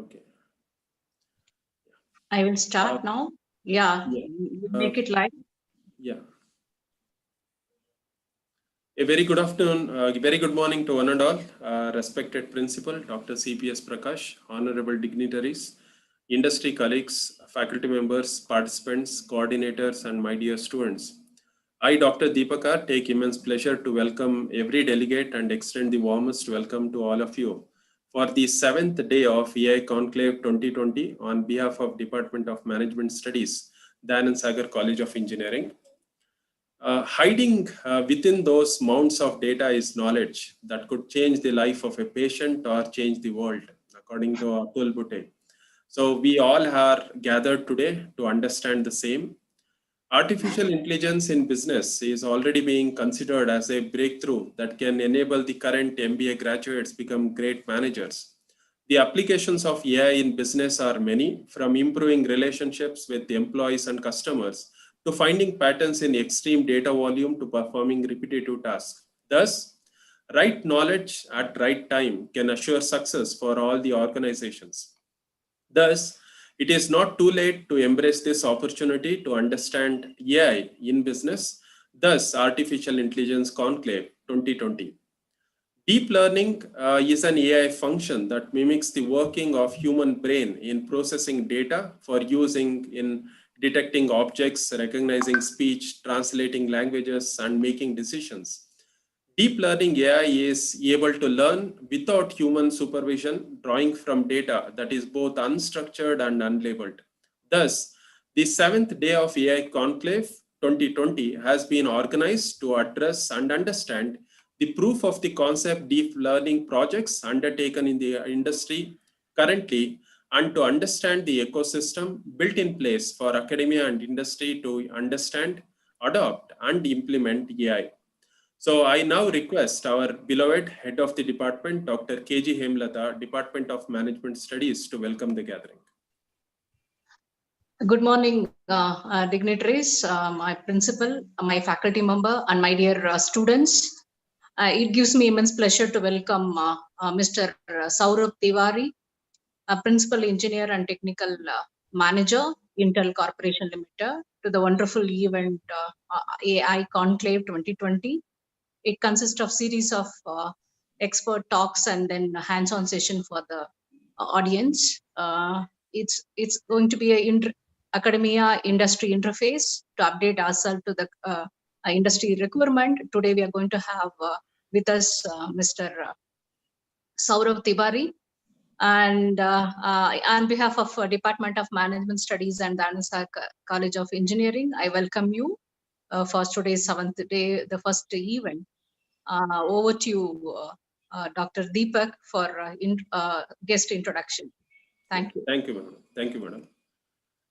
Okay. I will start now. Yeah, Yeah. make it live. Yeah. A very good afternoon, very good morning to one and all. Respected Principal, Dr. CPS Prakash, honorable dignitaries, industry colleagues, faculty members, participants, coordinators, and my dear students. I, Dr. Deepakar, take immense pleasure to welcome every delegate and extend the warmest welcome to all of you for the 7th day of AI Conclave 2020 on behalf of Department of Management Studies, Dayanand Sagar College of Engineering. Hiding within those mounds of data is knowledge that could change the life of a patient or change the world, according to Atul Bute. So we all are gathered today to understand the same. Artificial intelligence in business is already being considered as a breakthrough that can enable the current MBA graduates become great managers. The applications of AI in business are many, from improving relationships with employees and customers to finding patterns in extreme data volume to performing repetitive tasks. Thus, right knowledge at right time can assure success for all the organizations. Thus, it is not too late to embrace this opportunity to understand AI in business. Thus, Artificial Intelligence Conclave 2020. Deep learning is an AI function that mimics the working of human brain in processing data for using in detecting objects, recognizing speech, translating languages, and making decisions. Deep learning AI is able to learn without human supervision, drawing from data that is both unstructured and unlabeled. Thus, the 7th day of AI Conclave 2020 has been organized to address and understand the proof of the concept deep learning projects undertaken in the industry currently and to understand the ecosystem built in place for academia and industry to understand, adopt, and implement AI. So I now request our beloved head of the department, Dr. KG Hemlata, Department of Management Studies, to welcome the gathering. Good morning, dignitaries, my principal, my faculty member, and my dear students. It gives me immense pleasure to welcome Mr. Saurabh Tiwari, a principal engineer and technical manager, Intel Corporation Limited, to the wonderful event AI Conclave 2020. It consists of series of expert talks and then a hands-on session for the audience. It's going to be a academia industry interface to update ourselves to the industry requirement. Today we are going to have with us Mr. Saurabh Tiwari, and on behalf of Department of Management Studies and the Dayanand College of Engineering, I welcome you for today's 7th day, the first event. Over to you, Dr. Deepak, for guest introduction. Thank you. Thank you, madam. Thank you, madam.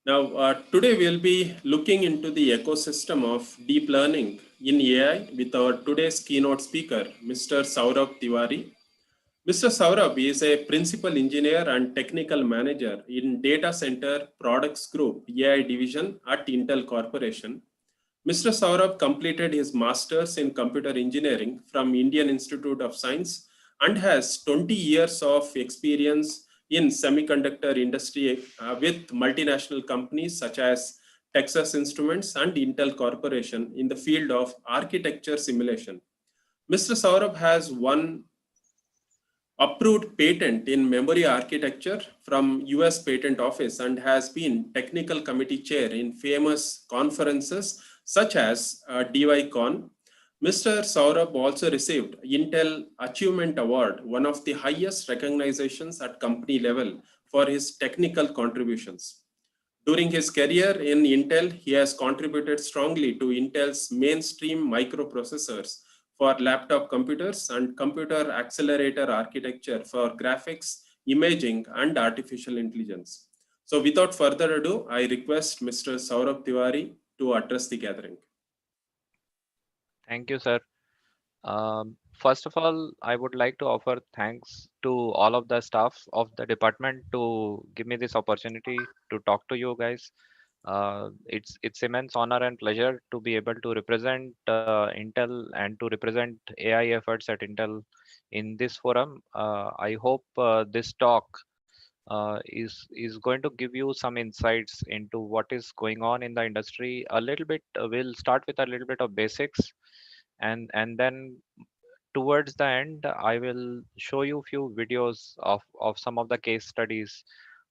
Now, today we'll be looking into the ecosystem of deep learning in AI with our today's keynote speaker, Mr. Saurabh Tiwari. Mr. Saurabh is a principal engineer and technical manager in Data Center Products Group AI division at Intel Corporation. Mr. Saurabh completed his master's in computer engineering from Indian Institute of Science and has 20 years of experience in semiconductor industry with multinational companies such as Texas Instruments and Intel Corporation in the field of architecture simulation. Mr. Saurabh has won approved patent in memory architecture from US Patent Office and has been technical committee chair in famous conferences such as DYCon. Mr. Saurabh also received Intel Achievement Award, one of the highest recognitions at company level for his technical contributions. During his career in Intel, he has contributed strongly to Intel's mainstream microprocessors for laptop computers and computer accelerator architecture for graphics, imaging, and artificial intelligence. So without further ado, I request Mr. Saurabh Tiwari to address the gathering. Thank you, sir. First of all, I would like to offer thanks to all of the staff of the department to give me this opportunity to talk to you guys. It's immense honor and pleasure to be able to represent Intel and to represent AI efforts at Intel in this forum. I hope this talk is going to give you some insights into what is going on in the industry. A little bit, we'll start with a little bit of basics, and then towards the end, I will show you few videos of some of the case studies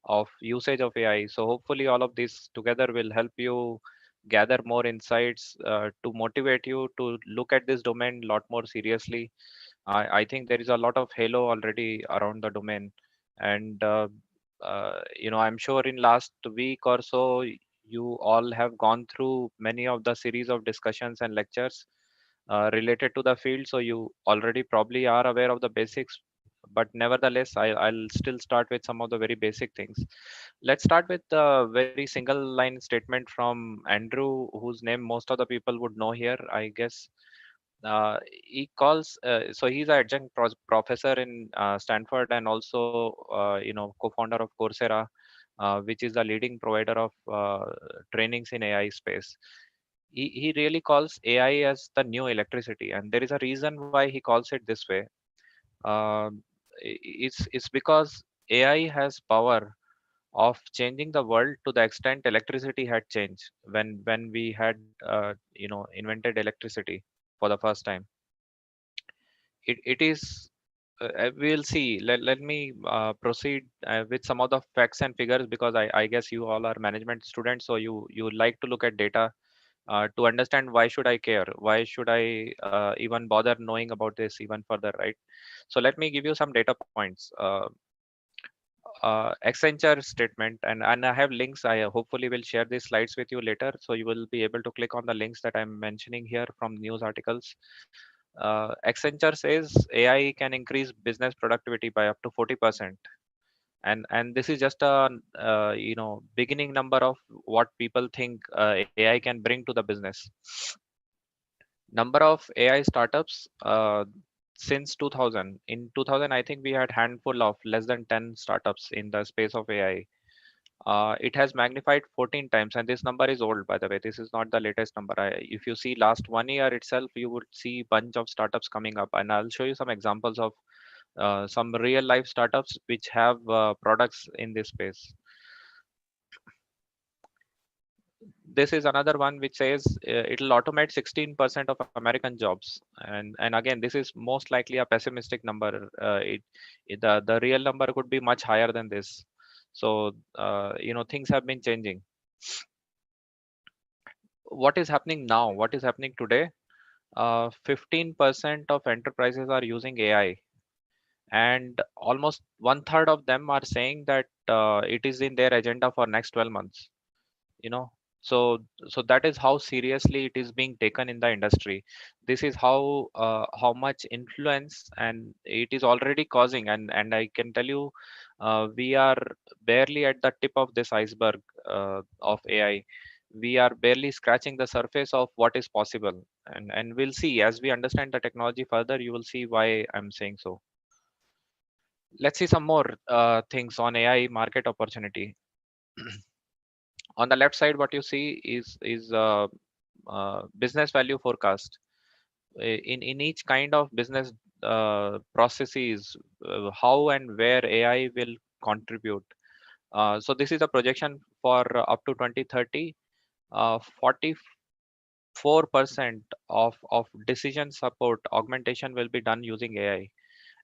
of usage of AI. So hopefully all of this together will help you gather more insights to motivate you to look at this domain a lot more seriously. I think there is a lot of halo already around the domain, and I'm sure in last week or so you all have gone through many of the series of discussions and lectures related to the field, so you already probably are aware of the basics. But nevertheless, I'll still start with some of the very basic things. Let's start with a very single line statement from Andrew, whose name most of the people would know here, I guess. He calls, so he's an adjunct professor in Stanford, and also co-founder of Coursera, which is the leading provider of trainings in AI space. He really calls AI as the new electricity, and there is a reason why he calls it this way. It's because AI has power of changing the world to the extent electricity had changed when we had invented electricity for the first time. It is we'll see. Let me proceed with some of the facts and figures, because I guess you all are management students, so you like to look at data to understand why should I care, why should I even bother knowing about this even further, right? So let me give you some data points. Accenture statement, and I have links. I hopefully will share these slides with you later, so you will be able to click on the links that I'm mentioning here from news articles. Accenture says AI can increase business productivity by up to 40%, and this is just a beginning number of what people think AI can bring to the business. Number of AI startups since 2000. In 2000, I think we had handful of less than 10 startups in the space of AI. It has magnified 14 times, and this number is old, by the way. This is not the latest number. If you see last 1 year itself, you would see bunch of startups coming up, and I'll show you some examples of some real life startups which have products in this space. This is another one which says it'll automate 16% of American jobs, and again, this is most likely a pessimistic number. The real number could be much higher than this. So things have been changing. What is happening now? What is happening today? 15% of enterprises are using AI, and almost one third of them are saying that it is in their agenda for next 12 months. you know so so that is how seriously it is being taken in the industry. This is how much influence and it is already causing, and I can tell you, we are barely at the tip of this iceberg of AI. We are barely scratching the surface of what is possible, and we'll see as we understand the technology further. You will see why I'm saying so. Let's see some more things on AI market opportunity. On the left side, what you see is business value forecast. In each kind of business processes, how and where AI will contribute. So this is a projection for up to 2030. 44% of decision support augmentation will be done using AI,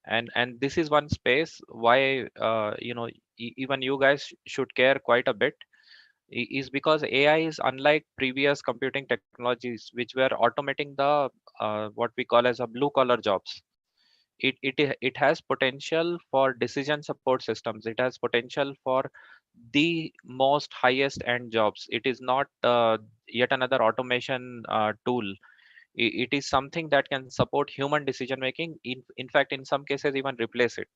and this is one space why even you guys should care quite a bit, is because AI is unlike previous computing technologies which were automating the what we call as a blue collar jobs. It has potential for decision support systems. It has potential for the most highest end jobs. It is not yet another automation tool. It is something that can support human decision making, in fact in some cases even replace it.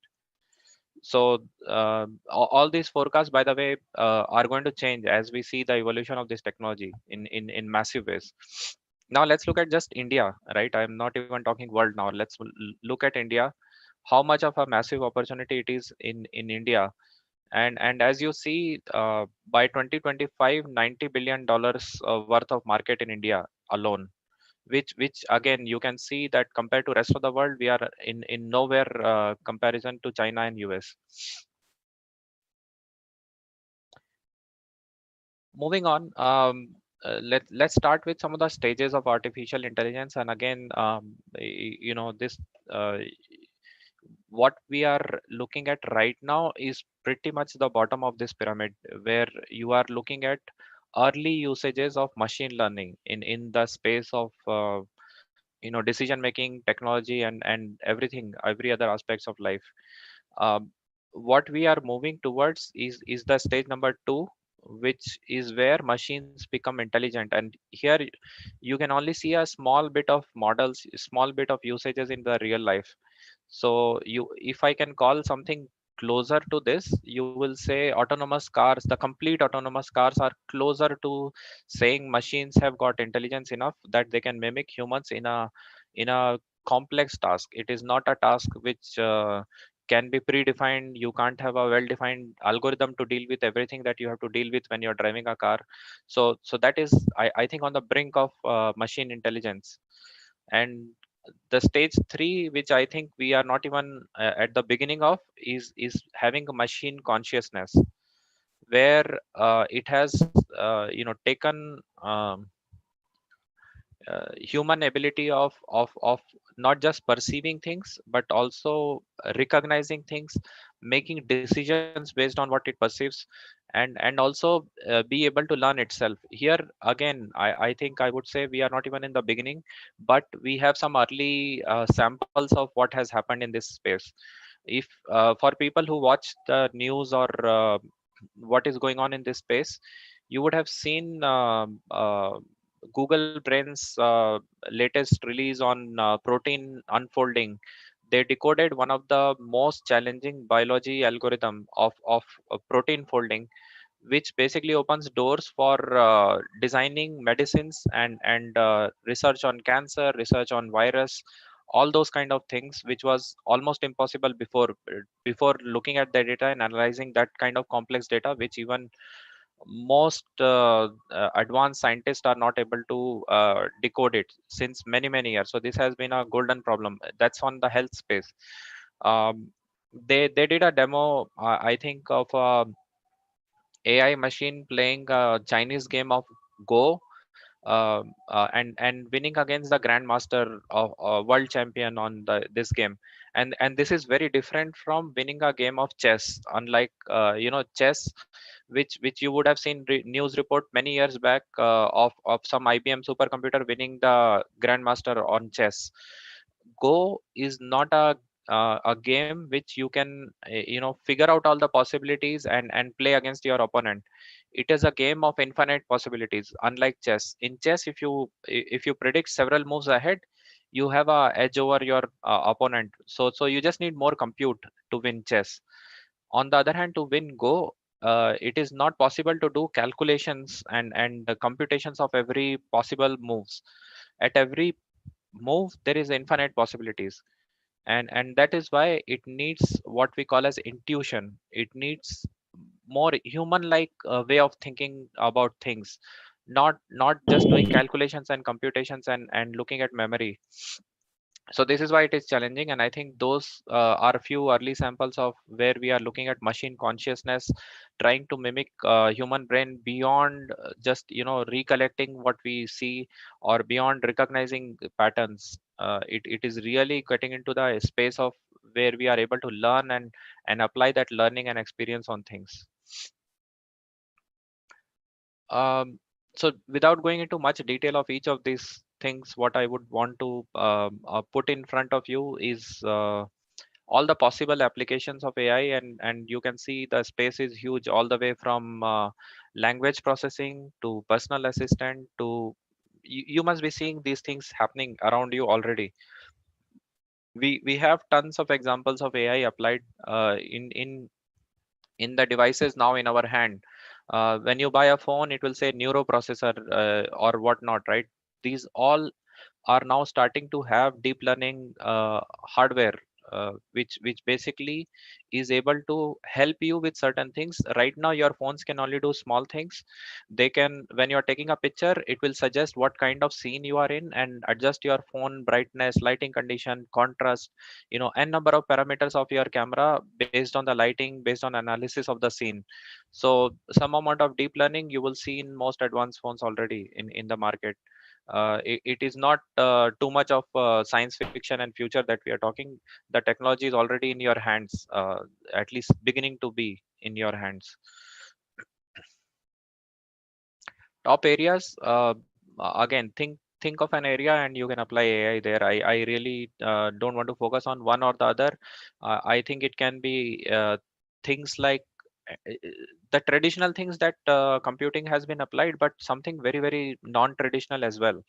So all these forecasts, by the way, are going to change as we see the evolution of this technology in massive ways. Now let's look at just India, right? I'm not even talking world now. Let's look at India, how much of a massive opportunity it is in India. And as you see, by 2025, $90 billion worth of market in India alone, which again you can see that compared to rest of the world, we are in nowhere comparison to China and US. moving on, let's start with some of the stages of artificial intelligence. And again, this uh, what we are looking at right now is pretty much the bottom of this pyramid, where you are looking at early usages of machine learning in the space of decision making, technology, and everything, every other aspects of life. um, what we are moving towards is the stage number two, which is where machines become intelligent. And here you can only see a small bit of models, small bit of usages in the real life. So you, if I can call something closer to this, you will say autonomous cars. The complete autonomous cars are closer to saying machines have got intelligence enough that they can mimic humans in a complex task. It is not a task which can be predefined. You can't have a well-defined algorithm to deal with everything that you have to deal with when you're driving a car. So that is, I think, on the brink of machine intelligence. And the stage three, which I think we are not even at the beginning of, is having a machine consciousness, where it has taken human ability of not just perceiving things but also recognizing things, making decisions based on what it perceives, and also be able to learn itself. Here again, I think I would say we are not even in the beginning, but we have some early samples of what has happened in this space. If for people who watch the news or what is going on in this space, you would have seen Google Brain's latest release on protein unfolding. They decoded one of the most challenging biology algorithm of protein folding, which basically opens doors for designing medicines and research on cancer, research on virus, all those kind of things, which was almost impossible before looking at the data and analyzing that kind of complex data, which even most advanced scientists are not able to decode it since many years. So this has been a golden problem. That's on the health space. Um, they did a demo, I think, of a AI machine playing a Chinese game of Go, and winning against the grandmaster of world champion on this game. And this is very different from winning a game of chess. Unlike chess, which you would have seen news report many years back of some IBM supercomputer winning the grandmaster on chess. Go is not a game which you can figure out all the possibilities and play against your opponent. It is a game of infinite possibilities, unlike chess. In chess, if you predict several moves ahead, you have a edge over your opponent. So you just need more compute to win chess. On the other hand, to win Go, it is not possible to do calculations and the computations of every possible moves. At every move there is infinite possibilities, and that is why it needs what we call as intuition. It needs more human like way of thinking about things, not just doing calculations and computations and looking at memory. So this is why it is challenging, and I think those are a few early samples of where we are looking at machine consciousness, trying to mimic human brain beyond just recollecting what we see, or beyond recognizing patterns. It is really getting into the space of where we are able to learn and apply that learning and experience on things. Um, so without going into much detail of each of these things, what I would want to put in front of you is all the possible applications of AI, and you can see the space is huge, all the way from language processing to personal assistant to you must be seeing these things happening around you already. We have tons of examples of AI applied in the devices now in our hand. When you buy a phone, it will say neuroprocessor or whatnot, right? These all are now starting to have deep learning hardware which basically is able to help you with certain things. Right now your phones can only do small things. They can, when you're taking a picture, it will suggest what kind of scene you are in and adjust your phone brightness, lighting condition, contrast, n number of parameters of your camera based on the lighting, based on analysis of the scene. So some amount of deep learning you will see in most advanced phones already in the market. It is not too much of science fiction and future that we are talking. The technology is already in your hands, at least beginning to be in your hands. Top areas, again, think of an area and you can apply AI there. I really don't want to focus on one or the other. I think it can be things like the traditional things that computing has been applied, but something very non-traditional as well.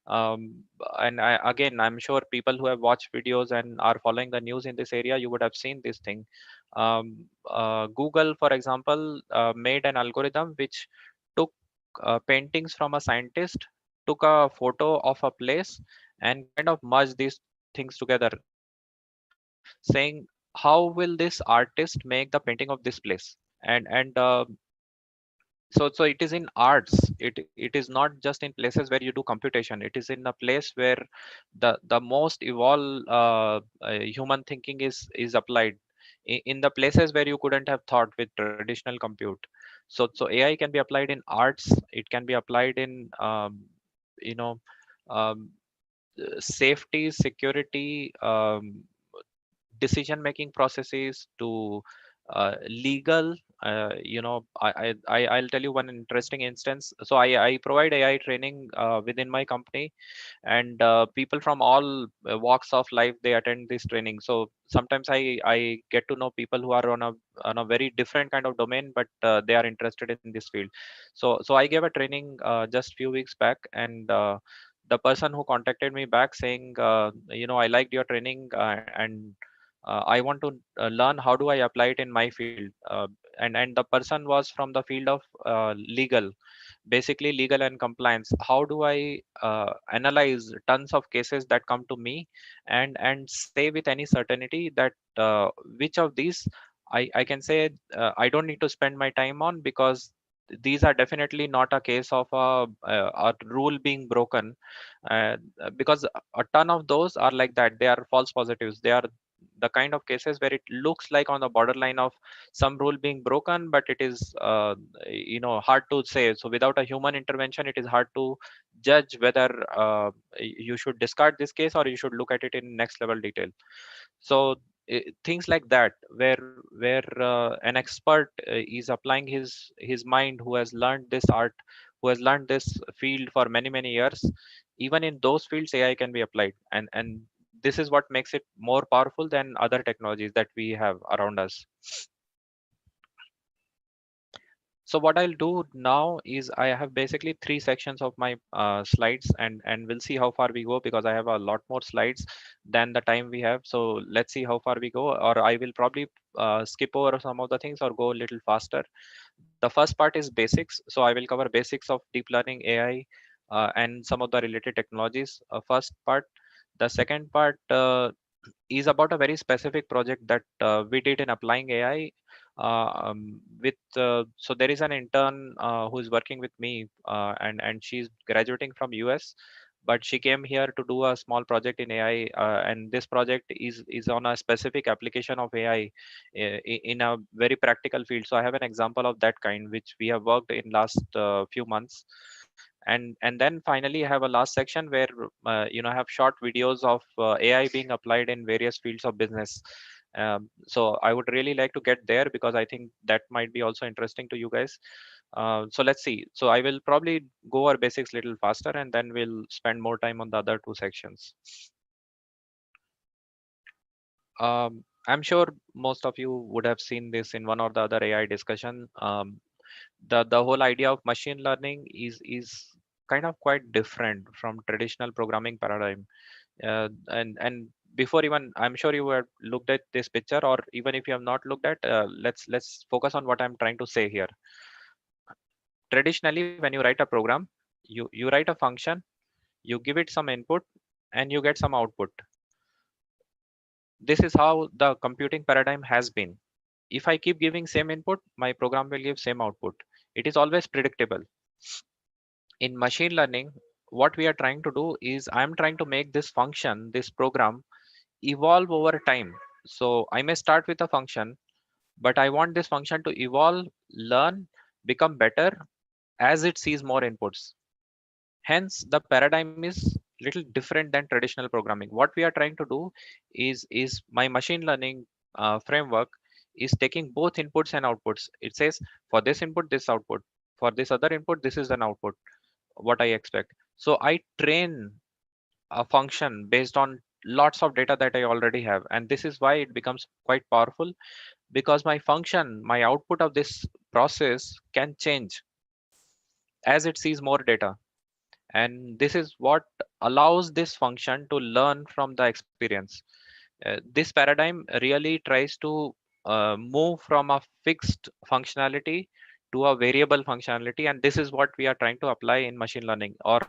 And again, I'm sure people who have watched videos and are following the news in this area, you would have seen this thing. Google, for example, made an algorithm which took paintings from a scientist, took a photo of a place, and kind of merged these things together, saying, how will this artist make the painting of this place? And so it is in arts. It is not just in places where you do computation. It is in a place where the most evolved human thinking is applied, in the places where you couldn't have thought with traditional compute. So AI can be applied in arts. It can be applied in you know um, safety, security, decision making processes, to legal. I'll tell you one interesting instance. So I provide AI training within my company, and people from all walks of life, they attend this training. So sometimes I get to know people who are on a very different kind of domain, but they are interested in this field. So I gave a training just few weeks back, and the person who contacted me back saying, I liked your training, and I want to learn how do I apply it in my field. And the person was from the field of legal, basically legal and compliance. How do I analyze tons of cases that come to me, and say with any certainty that which of these I can say I don't need to spend my time on, because these are definitely not a case of a rule being broken. Because a ton of those are like that. They are false positives. They are the kind of cases where it looks like on the borderline of some rule being broken, but it is hard to say. So without a human intervention, it is hard to judge whether you should discard this case or you should look at it in next level detail. So things like that, where an expert is applying his mind, who has learned this art, who has learned this field for many years. Even in those fields, AI can be applied, and this is what makes it more powerful than other technologies that we have around us. So what I'll do now is I have basically three sections of my slides, and we'll see how far we go, because I have a lot more slides than the time we have. So let's see how far we go, or I will probably skip over some of the things or go a little faster. The first part is basics. So I will cover basics of deep learning, AI, and some of the related technologies. First part. The second part is about a very specific project that we did in applying AI. With So there is an intern who is working with me, and she's graduating from US, but she came here to do a small project in AI, and this project is on a specific application of AI in a very practical field. So I have an example of that kind which we have worked in last few months. And then finally I have a last section where I have short videos of AI being applied in various fields of business. So I would really like to get there, because I think that might be also interesting to you guys. So let's see. So I will probably go over basics a little faster, and then we'll spend more time on the other two sections. I'm sure most of you would have seen this in one or the other AI discussion. The whole idea of machine learning is kind of quite different from traditional programming paradigm. And before, even I'm sure you have looked at this picture, or even if you have not looked at, let's focus on what I'm trying to say here. Traditionally, when you write a program, you write a function, you give it some input, and you get some output. This is how the computing paradigm has been. If I keep giving same input, my program will give same output. It is always predictable. In machine learning, what we are trying to do is I'm trying to make this function, this program, evolve over time. So I may start with a function, but I want this function to evolve, learn, become better as it sees more inputs. Hence, the paradigm is little different than traditional programming. What we are trying to do is my machine learning framework is taking both inputs and outputs. It says for this input, this output. For this other input, this is an output. What I expect. So I train a function based on lots of data that I already have, and this is why it becomes quite powerful because my function, my output of this process can change as it sees more data, and this is what allows this function to learn from the experience. This paradigm really tries to move from a fixed functionality to a variable functionality, and this is what we are trying to apply in machine learning or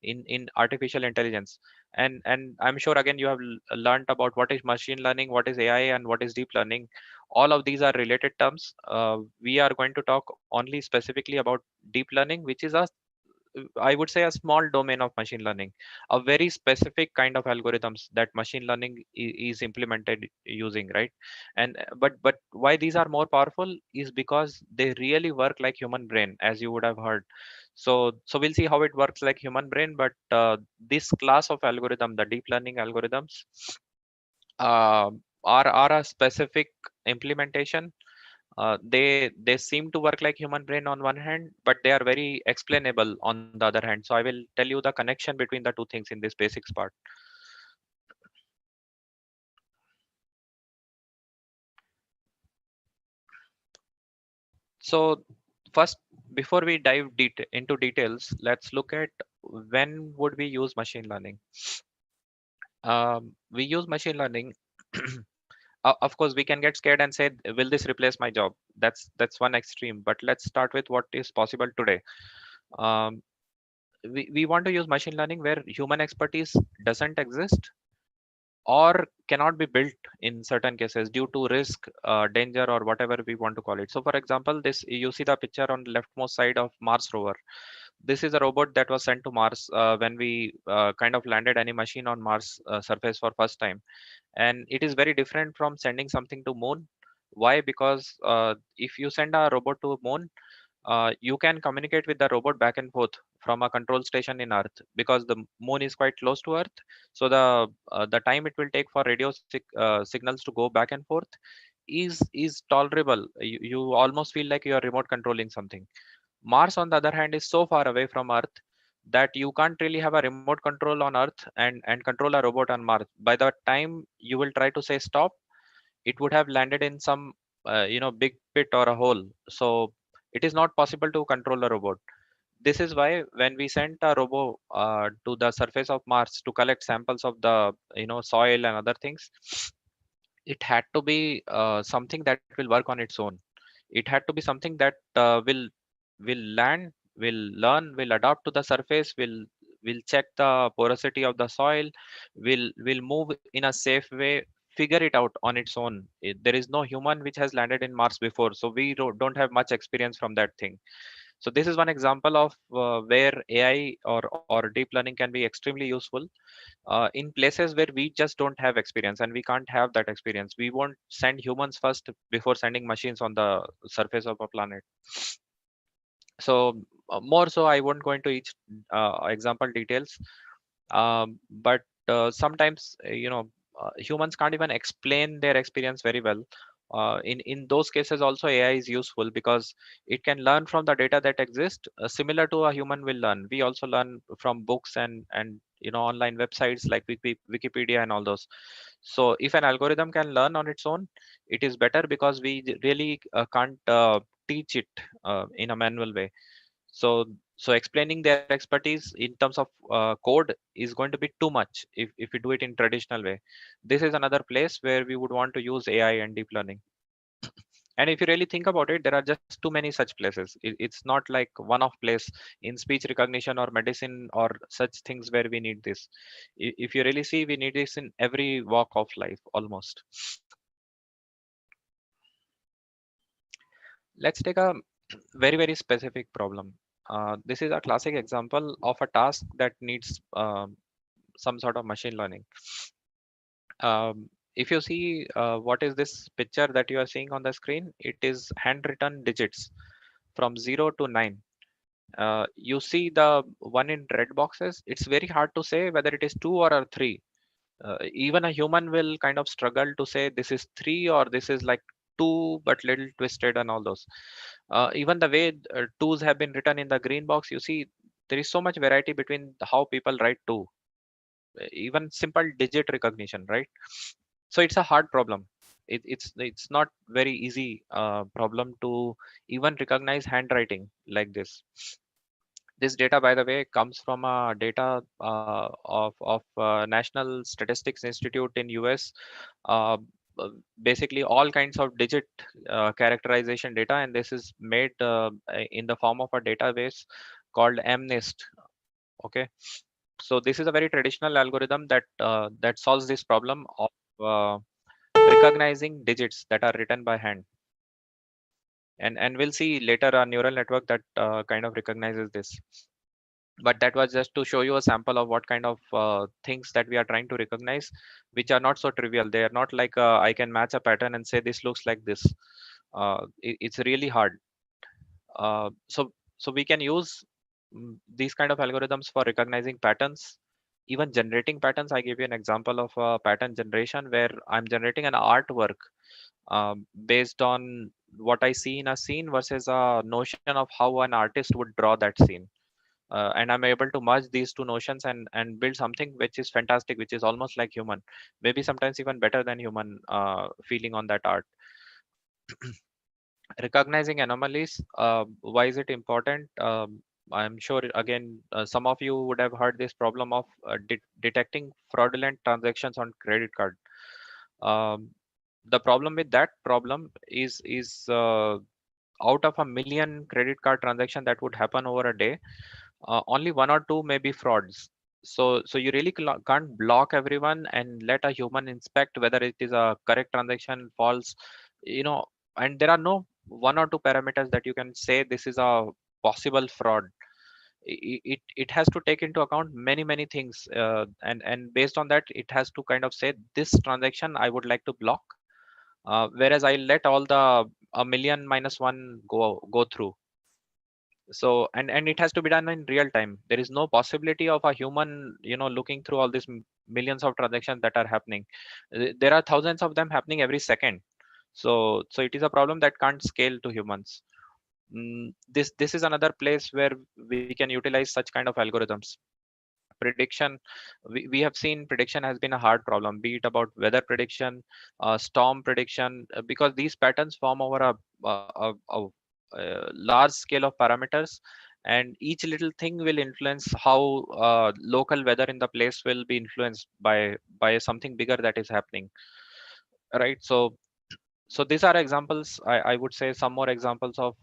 in artificial intelligence. And I'm sure again you have learned about what is machine learning, what is AI, and what is deep learning. All of these are related terms. We are going to talk only specifically about deep learning, which is a, I would say, a small domain of machine learning, a very specific kind of algorithms that machine learning is implemented using, right? And but why these are more powerful is because they really work like human brain, as you would have heard. So we'll see how it works like human brain. But this class of algorithm, the deep learning algorithms, uh, are a specific implementation. They seem to work like human brain on one hand, but they are very explainable on the other hand. So I will tell you the connection between the two things in this basics part. So first, before we dive into details, let's look at when would we use machine learning. We use machine learning. Of course, we can get scared and say, "Will this replace my job?" That's one extreme. But let's start with what is possible today. Um, we want to use machine learning where human expertise doesn't exist or cannot be built in certain cases due to risk, danger, or whatever we want to call it. So for example, this you see the picture on the leftmost side of Mars rover. This is a robot that was sent to Mars when we kind of landed any machine on Mars surface for first time, and it is very different from sending something to moon. Why? Because if you send a robot to moon, you can communicate with the robot back and forth from a control station in Earth, because the moon is quite close to Earth. So the time it will take for signals to go back and forth is tolerable. You almost feel like you are remote controlling something. Mars, on the other hand, is so far away from Earth that you can't really have a remote control on Earth and control a robot on Mars. By the time you will try to say stop, it would have landed in some big pit or a hole. So it is not possible to control a robot. This is why when we sent a robot to the surface of Mars to collect samples of the soil and other things, it had to be something that will work on its own. It had to be something that will land, will learn, will adapt to the surface, will check the porosity of the soil, will move in a safe way, figure it out on its own. There is no human which has landed in Mars before, so we don't have much experience from that thing. So this is one example of where AI or deep learning can be extremely useful in places where we just don't have experience, and we can't have that experience. We won't send humans first before sending machines on the surface of a planet. So more so I won't go into each example details. But sometimes humans can't even explain their experience very well. In those cases also AI is useful because it can learn from the data that exists, similar to a human will learn. We also learn from books and online websites like Wikipedia and all those. So if an algorithm can learn on its own, it is better because we really can't teach it in a manual way. So explaining their expertise in terms of code is going to be too much if we do it in traditional way. This is another place where we would want to use AI and deep learning. And if you really think about it, there are just too many such places. It's not like one-off place in speech recognition or medicine or such things where we need this. If you really see, we need this in every walk of life almost. Let's take a very specific problem. This is a classic example of a task that needs some sort of machine learning. If you see what is this picture that you are seeing on the screen, it is handwritten digits from 0 to 9. You see the one in red boxes. It's very hard to say whether it is 2 or a 3. Even a human will kind of struggle to say this is 3 or this is like 2 but little twisted and all those. Even the way twos have been written in the green box, you see there is so much variety between how people write 2. Even simple digit recognition, right? So it's a hard problem. It's not very easy problem to even recognize handwriting like this. This data, by the way, comes from a data of National Statistics Institute in US. Uh, Basically, all kinds of digit characterization data, and this is made in the form of a database called MNIST. Okay, so this is a very traditional algorithm that solves this problem of uh, recognizing digits that are written by hand. And we'll see later a neural network that kind of recognizes this. But that was just to show you a sample of what kind of things that we are trying to recognize, which are not so trivial. They are not like I can match a pattern and say this looks like this. It's really hard. So we can use these kind of algorithms for recognizing patterns, even generating patterns. I give you an example of a pattern generation where I'm generating an artwork based on what I see in a scene versus a notion of how an artist would draw that scene. And I'm able to merge these two notions and build something which is fantastic, which is almost like human, maybe sometimes even better than human feeling on that art. Recognizing anomalies, why is it important? I'm sure again some of you would have heard this problem of detecting fraudulent transactions on credit card. um, the problem with that problem is out of a million credit card transaction that would happen over a day, only one or two may be frauds. So you really can't block everyone and let a human inspect whether it is a correct transaction, false, you know. And there are no one or two parameters that you can say this is a possible fraud. It has to take into account many things, and based on that it has to kind of say this transaction I would like to block, whereas I let all the a million minus one go through. So and it has to be done in real time. There is no possibility of a human, looking through all these millions of transactions that are happening. There are thousands of them happening every second. So it is a problem that can't scale to humans. This is another place where we can utilize such kind of algorithms. Prediction, we have seen prediction has been a hard problem, be it about weather prediction, storm prediction, because these patterns form over a large scale of parameters, and each little thing will influence how local weather in the place will be influenced by something bigger that is happening, right? So these are examples. I would say some more examples of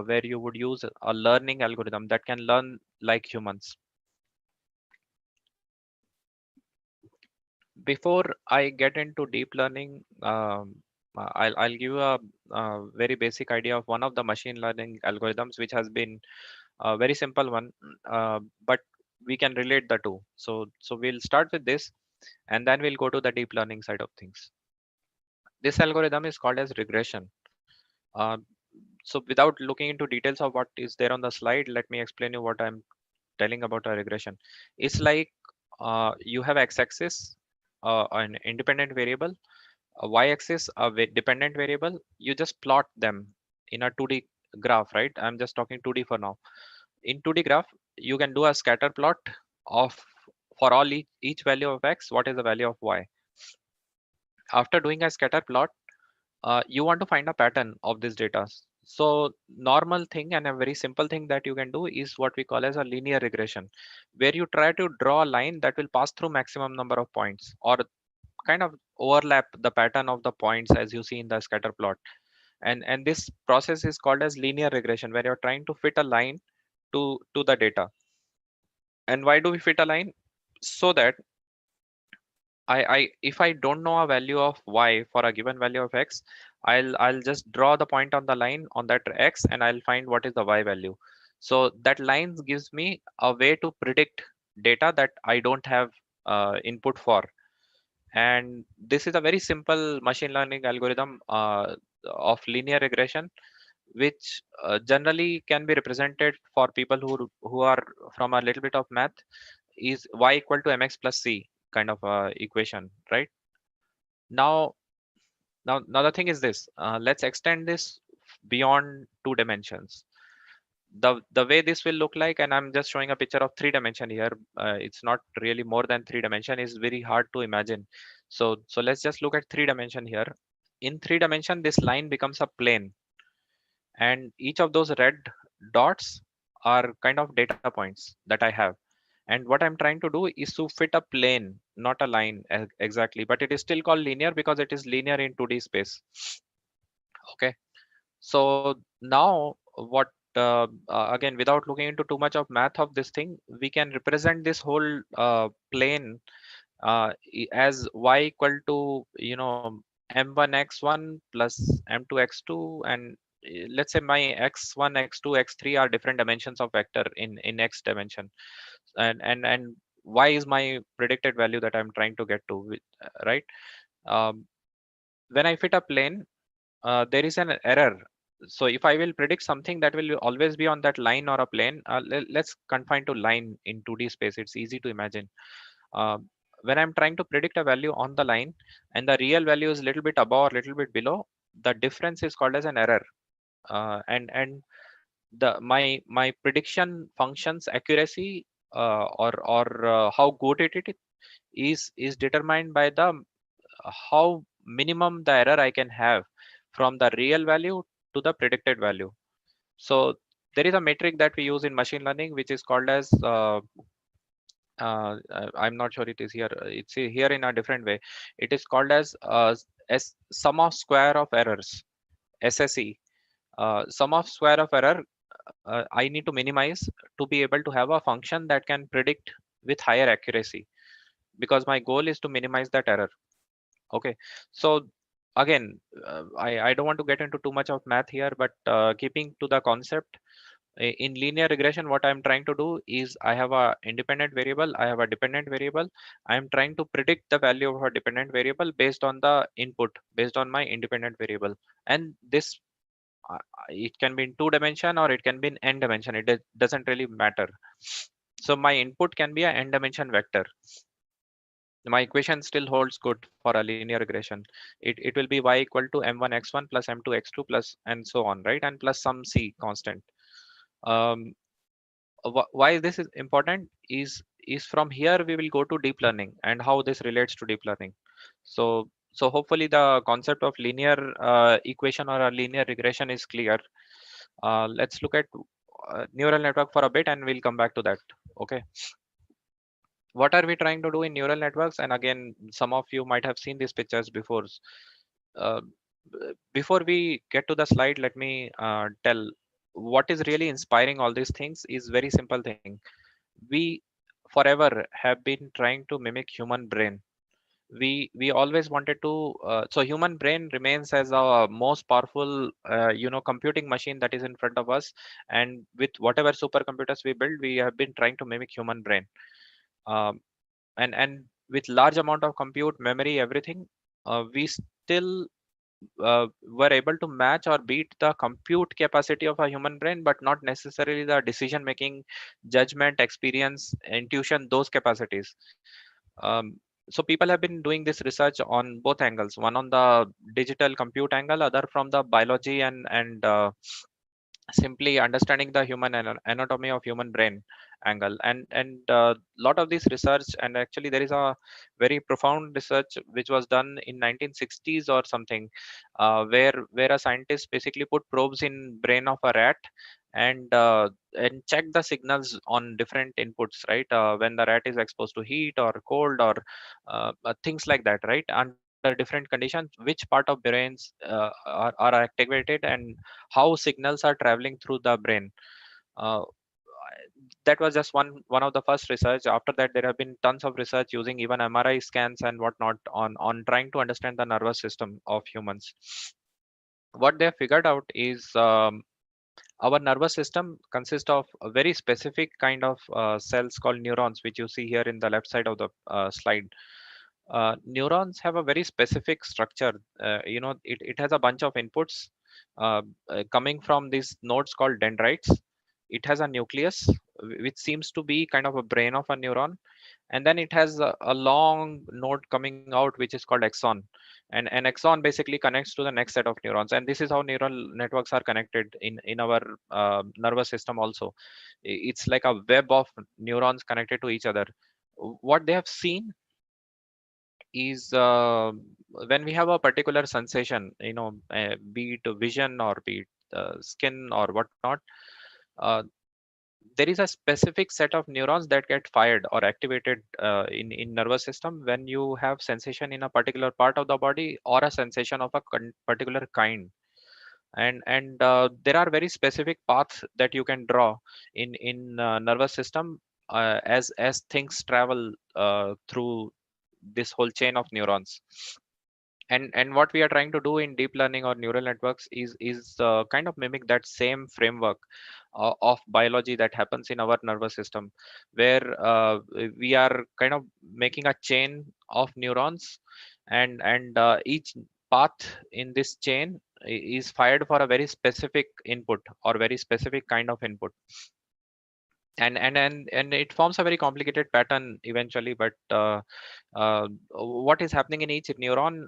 where you would use a learning algorithm that can learn like humans. Before I get into deep learning, I'll give a very basic idea of one of the machine learning algorithms, which has been a very simple one, but we can relate the two. So we'll start with this, and then we'll go to the deep learning side of things. This algorithm is called as regression. Uh, so without looking into details of what is there on the slide, let me explain you what I'm telling about a regression. It's like you have x-axis, an independent variable, a y-axis, a dependent variable. You just plot them in a 2D graph, right? I'm just talking 2D for now. In 2D graph, you can do a scatter plot of for all each value of x, what is the value of y. After doing a scatter plot, you want to find a pattern of this data. So normal thing and a very simple thing that you can do is what we call as a linear regression, where you try to draw a line that will pass through maximum number of points or kind of overlap the pattern of the points as you see in the scatter plot. and this process is called as linear regression, where you're trying to fit a line to the data. And why do we fit a line? So that I if I don't know a value of y for a given value of x, I'll just draw the point on the line on that x, and I'll find what is the y value. So that line gives me a way to predict data that I don't have input for. And this is a very simple machine learning algorithm of linear regression, which generally can be represented for people who are from a little bit of math, is y equal to mx plus c kind of equation, right? Now, now the thing is this. Let's extend this beyond 2 dimensions. The way this will look like, and I'm just showing a picture of 3 dimension here. It's not really more than 3 dimension. Is very hard to imagine. So let's just look at 3 dimension here. In 3 dimension, this line becomes a plane, and each of those red dots are kind of data points that I have. And what I'm trying to do is to fit a plane, not a line exactly, but it is still called linear because it is linear in 2D space. Okay. So now what, again, without looking into too much of math of this thing, we can represent this whole plane as y equal to, m1 x1 plus m2 x2, and let's say my x1 x2 x3 are different dimensions of vector in x dimension, and y is my predicted value that I'm trying to get to right. um, when I fit a plane, there is an error. So if I will predict something that will always be on that line or a plane, let's confine to line in 2D space. It's easy to imagine. When I'm trying to predict a value on the line and the real value is a little bit above or little bit below, the difference is called as an error. And the my prediction function's accuracy, or how good it is determined by the how minimum the error I can have from the real value to the predicted value. So there is a metric that we use in machine learning, which is called as I'm not sure it is here. It's here in a different way. It is called as sum of square of errors, SSE. Sum of square of error. I need to minimize to be able to have a function that can predict with higher accuracy, because my goal is to minimize that error. Okay. So again, I don't want to get into too much of math here, but keeping to the concept, in linear regression, what I'm trying to do is I have a independent variable, I have a dependent variable. I'm trying to predict the value of a dependent variable based on the input, based on my independent variable. And this, it can be in 2 dimension or it can be in n dimension. It doesn't really matter. So my input can be a n dimension vector. My equation still holds good for a linear regression. It will be y equal to m1 x1 plus m2 x2 plus and so on, right? And plus some c constant. um, why this is important is from here we will go to deep learning and how this relates to deep learning. So hopefully the concept of linear equation or a linear regression is clear. Let's look at neural network for a bit and we'll come back to that. Okay. What are we trying to do in neural networks? And again, some of you might have seen these pictures before. uh, Before we get to the slide, let me tell what is really inspiring all these things is very simple thing. We forever have been trying to mimic human brain. We always wanted to, so human brain remains as our most powerful computing machine that is in front of us, and with whatever supercomputers we build, we have been trying to mimic human brain. Um, and and with large amount of compute memory, everything, we still were able to match or beat the compute capacity of a human brain, but not necessarily the decision making, judgment, experience, intuition, those capacities. um, so people have been doing this research on both angles, one on the digital compute angle, other from the biology and simply understanding the human anatomy of human brain angle. And lot of this research, and actually there is a very profound research which was done in 1960s or something, where a scientist basically put probes in brain of a rat and check the signals on different inputs, right? When the rat is exposed to heat or cold or things like that, right? Until different conditions, which part of brains are activated and how signals are traveling through the brain. uh, that was just one of the first research. After that, there have been tons of research using even MRI scans and whatnot on trying to understand the nervous system of humans. What they have figured out is, our nervous system consists of a very specific kind of cells called neurons, which you see here in the left side of the slide. Neurons have a very specific structure. It has a bunch of inputs coming from these nodes called dendrites. It has a nucleus, which seems to be kind of a brain of a neuron, and then it has a long node coming out, which is called axon. And an axon basically connects to the next set of neurons, and this is how neural networks are connected in our nervous system also. It's like a web of neurons connected to each other. What they have seen is, when we have a particular sensation, be it vision or be it skin or whatnot, uh, there is a specific set of neurons that get fired or activated in nervous system when you have sensation in a particular part of the body or a sensation of a particular kind. And there are very specific paths that you can draw in nervous system as things travel through this whole chain of neurons. And what we are trying to do in deep learning or neural networks is kind of mimic that same framework of biology that happens in our nervous system, where we are kind of making a chain of neurons, and each path in this chain is fired for a very specific input or very specific kind of input. And it forms a very complicated pattern eventually, but what is happening in each neuron,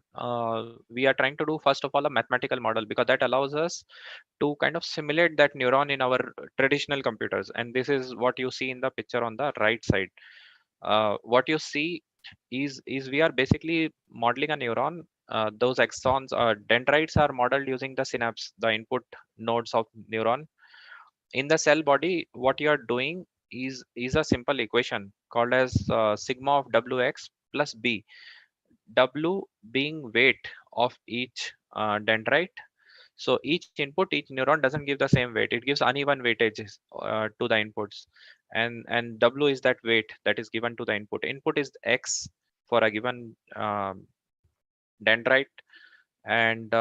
we are trying to do first of all a mathematical model, because that allows us to kind of simulate that neuron in our traditional computers. And this is what you see in the picture on the right side. What you see is we are basically modeling a neuron. Those axons, dendrites, are modeled using the synapse, the input nodes of neuron. In the cell body, what you are doing is a simple equation called as sigma of wx plus b, w being weight of each dendrite. So each input, each neuron doesn't give the same weight, it gives uneven weightages to the inputs. And w is that weight that is given to the input is x for a given dendrite. And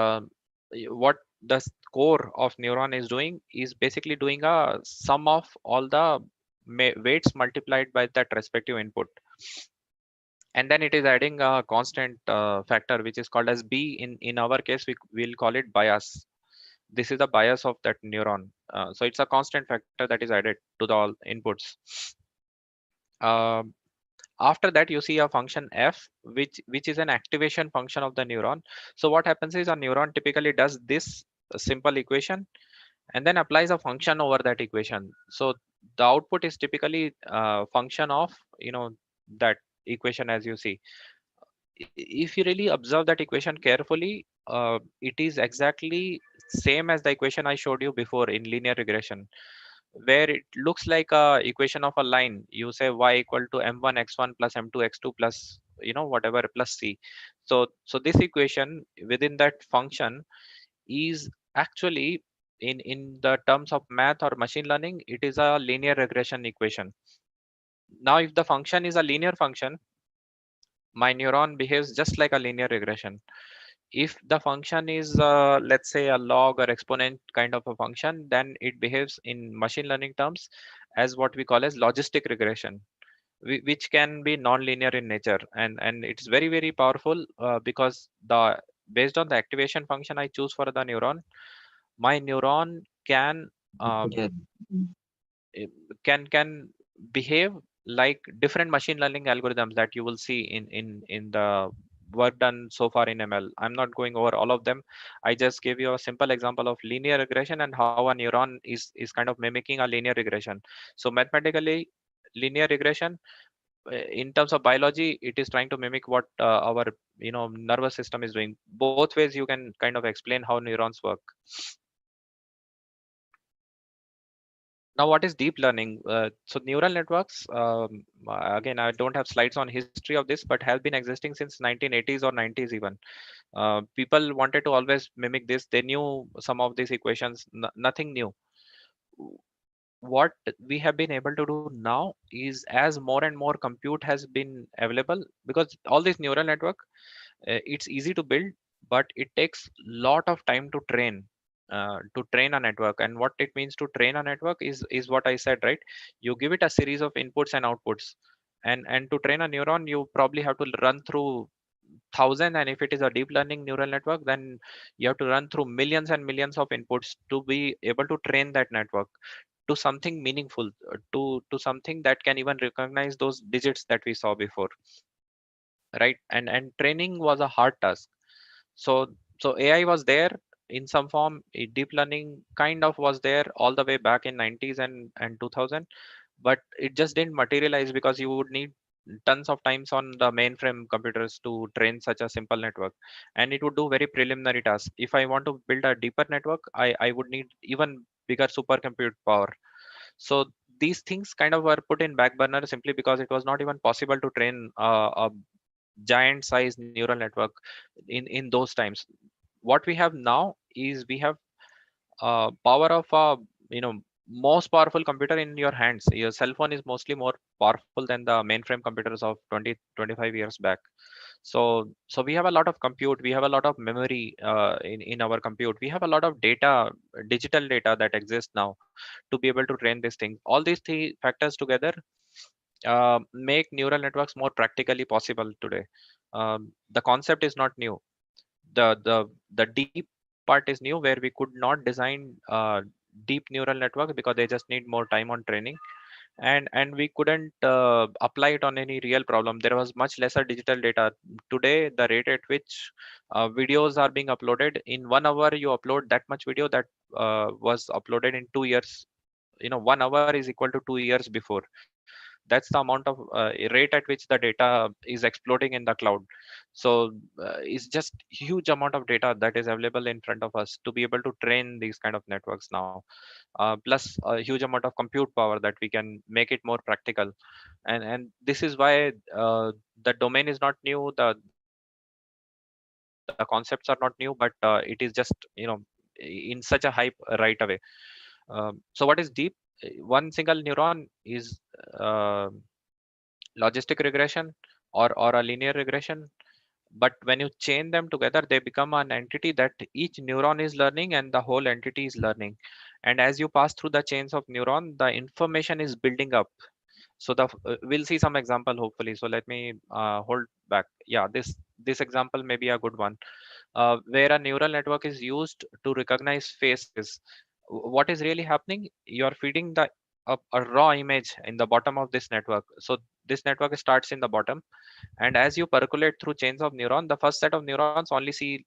what the core of neuron is doing is basically doing a sum of all the weights multiplied by that respective input, and then it is adding a constant factor which is called as b. In our case, we will call it bias. This is the bias of that neuron. So it's a constant factor that is added to the all inputs. Um After that, you see a function f, which is an activation function of the neuron. So what happens is a neuron typically does this simple equation and then applies a function over that equation. So the output is typically a function of, that equation. As you see, if you really observe that equation carefully, it is exactly same as the equation I showed you before in linear regression, where it looks like a equation of a line. You say y equal to m1 x1 plus m2 x2 plus, whatever, plus c. So this equation within that function is actually, in the terms of math or machine learning, it is a linear regression equation. Now if the function is a linear function, my neuron behaves just like a linear regression. If the function is, let's say, a log or exponent kind of a function, then it behaves in machine learning terms as what we call as logistic regression, which can be non-linear in nature. And it's very, very powerful, because the based on the activation function I choose for the neuron, my neuron can Okay. eh, can behave like different machine learning algorithms that you will see in the work done so far in ML. I'm not going over all of them. I just gave you a simple example of linear regression and how a neuron is kind of mimicking a linear regression. So mathematically, linear regression, in terms of biology, it is trying to mimic what our nervous system is doing. Both ways you can kind of explain how neurons work. Now, what is deep learning? So neural networks, again, I don't have slides on history of this, but have been existing since 1980s or 90s even. People wanted to always mimic this. They knew some of these equations, nothing new. What we have been able to do now is, as more and more compute has been available, because all this neural network, it's easy to build, but it takes lot of time to train a network. And what it means to train a network is what I said, right? You give it a series of inputs and outputs, and to train a neuron, you probably have to run through thousand, and if it is a deep learning neural network, then you have to run through millions and millions of inputs to be able to train that network to something meaningful, to something that can even recognize those digits that we saw before, right? And training was a hard task. So AI was there in some form. Deep learning kind of was there all the way back in 90s and 2000, but it just didn't materialize because you would need tons of times on the mainframe computers to train such a simple network, and it would do very preliminary tasks. If I want to build a deeper network, I would need even bigger supercompute power. So these things kind of were put in back burner simply because it was not even possible to train a giant size neural network in those times. What we have now is we have power of a, you know most powerful computer in your hands. Your cell phone is mostly more powerful than the mainframe computers of 20-25 years back. So we have a lot of compute, we have a lot of memory in our compute, we have a lot of data, digital data that exists now to be able to train these things. All these three factors together make neural networks more practically possible today. The concept is not new. The deep part is new, where we could not design deep neural networks because they just need more time on training, and we couldn't apply it on any real problem. There was much lesser digital data. Today, the rate at which videos are being uploaded, in 1 hour you upload that much video that was uploaded in 2 years. 1 hour is equal to 2 years before. That's the amount of rate at which the data is exploding in the cloud. So it's just huge amount of data that is available in front of us to be able to train these kind of networks now, plus a huge amount of compute power that we can make it more practical. And this is why the domain is not new, the concepts are not new, but it is just in such a hype right away. So what is deep? One single neuron is logistic regression, or a linear regression, but when you chain them together, they become an entity that each neuron is learning and the whole entity is learning. And as you pass through the chains of neuron, the information is building up. So we'll see some example hopefully. So let me hold back. Yeah, this example may be a good one, where a neural network is used to recognize faces. What is really happening? You are feeding a raw image in the bottom of this network. So this network starts in the bottom, and as you percolate through chains of neuron, the first set of neurons only see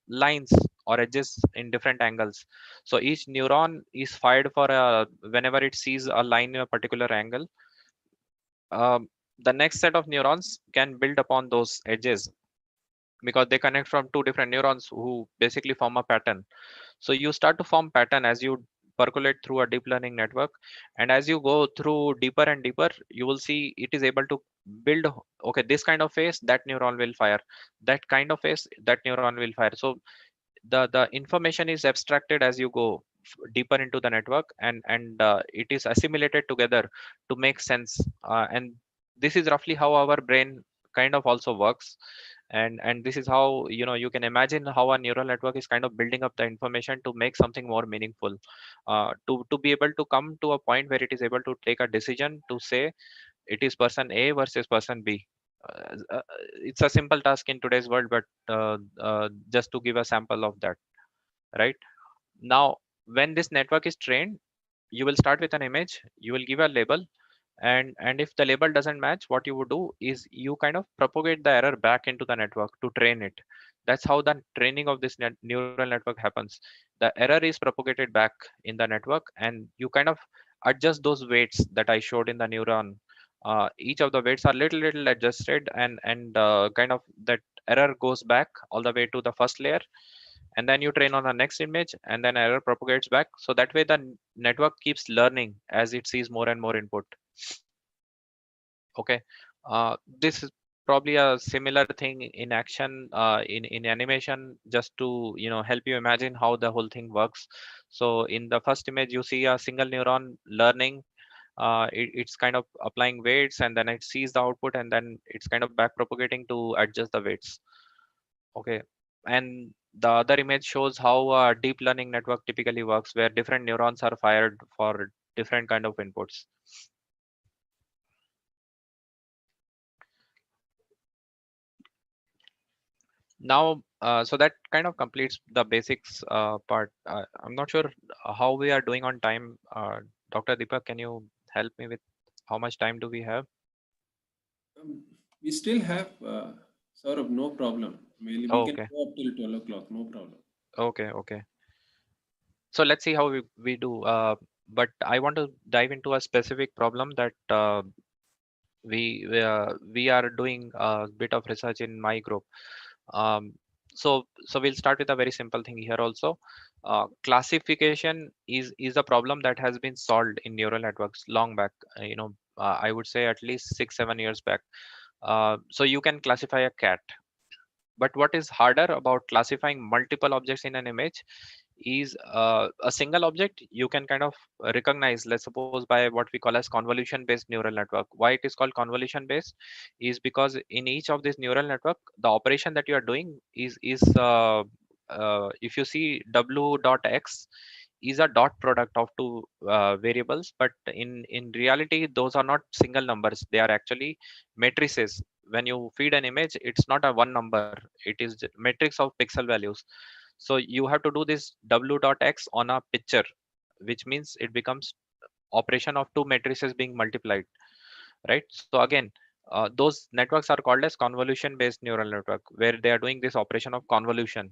lines or edges in different angles. So each neuron is fired for a whenever it sees a line in a particular angle. The next set of neurons can build upon those edges because they connect from two different neurons who basically form a pattern. So you start to form pattern as you percolate through a deep learning network, and as you go through deeper and deeper, you will see it is able to build, okay, this kind of face, that neuron will fire, that kind of face, that neuron will fire. So the information is abstracted as you go deeper into the network, and it is assimilated together to make sense. And this is roughly how our brain kind of also works. And this is how you can imagine how a neural network is kind of building up the information to make something more meaningful, to be able to come to a point where it is able to take a decision to say it is person A versus person B. It's a simple task in today's world, but just to give a sample of that, right? Now, when this network is trained, you will start with an image, you will give a label, and if the label doesn't match, what you would do is you kind of propagate the error back into the network to train it. That's how the training of this neural network happens. The error is propagated back in the network, and you kind of adjust those weights that I showed in the neuron. Each of the weights are little adjusted, and kind of that error goes back all the way to the first layer. and then you train on the next image, and then error propagates back. So that way the network keeps learning as it sees more and more input. Okay, this is probably a similar thing in action, in animation, just to help you imagine how the whole thing works. So in the first image you see a single neuron learning. It's kind of applying weights, and then it sees the output, and then it's kind of back propagating to adjust the weights. Okay, and the other image shows how a deep learning network typically works, where different neurons are fired for different kind of inputs. Now, so that kind of completes the basics part. I'm not sure how we are doing on time. Dr. Deepak, can you help me with how much time do we have? We still have sort of no problem. We Oh, can okay, go up till 12 o'clock, no problem. okay, okay. So let's see how we do. But I want to dive into a specific problem that we are doing a bit of research in my group. Um, so we'll start with a very simple thing here also. Classification is a problem that has been solved in neural networks long back. I would say at least 6-7 years back. So you can classify a cat, but what is harder about classifying multiple objects in an image is a single object you can kind of recognize, let's suppose, by what we call as convolution based neural network. Why it is called convolution based is because in each of this neural network, the operation that you are doing is if you see w dot x is a dot product of two variables, but in reality those are not single numbers, they are actually matrices. When you feed an image, it's not a one number, it is matrix of pixel values. So you have to do this w dot x on a picture, which means it becomes operation of two matrices being multiplied, right? So again, those networks are called as convolution based neural network, where they are doing this operation of convolution.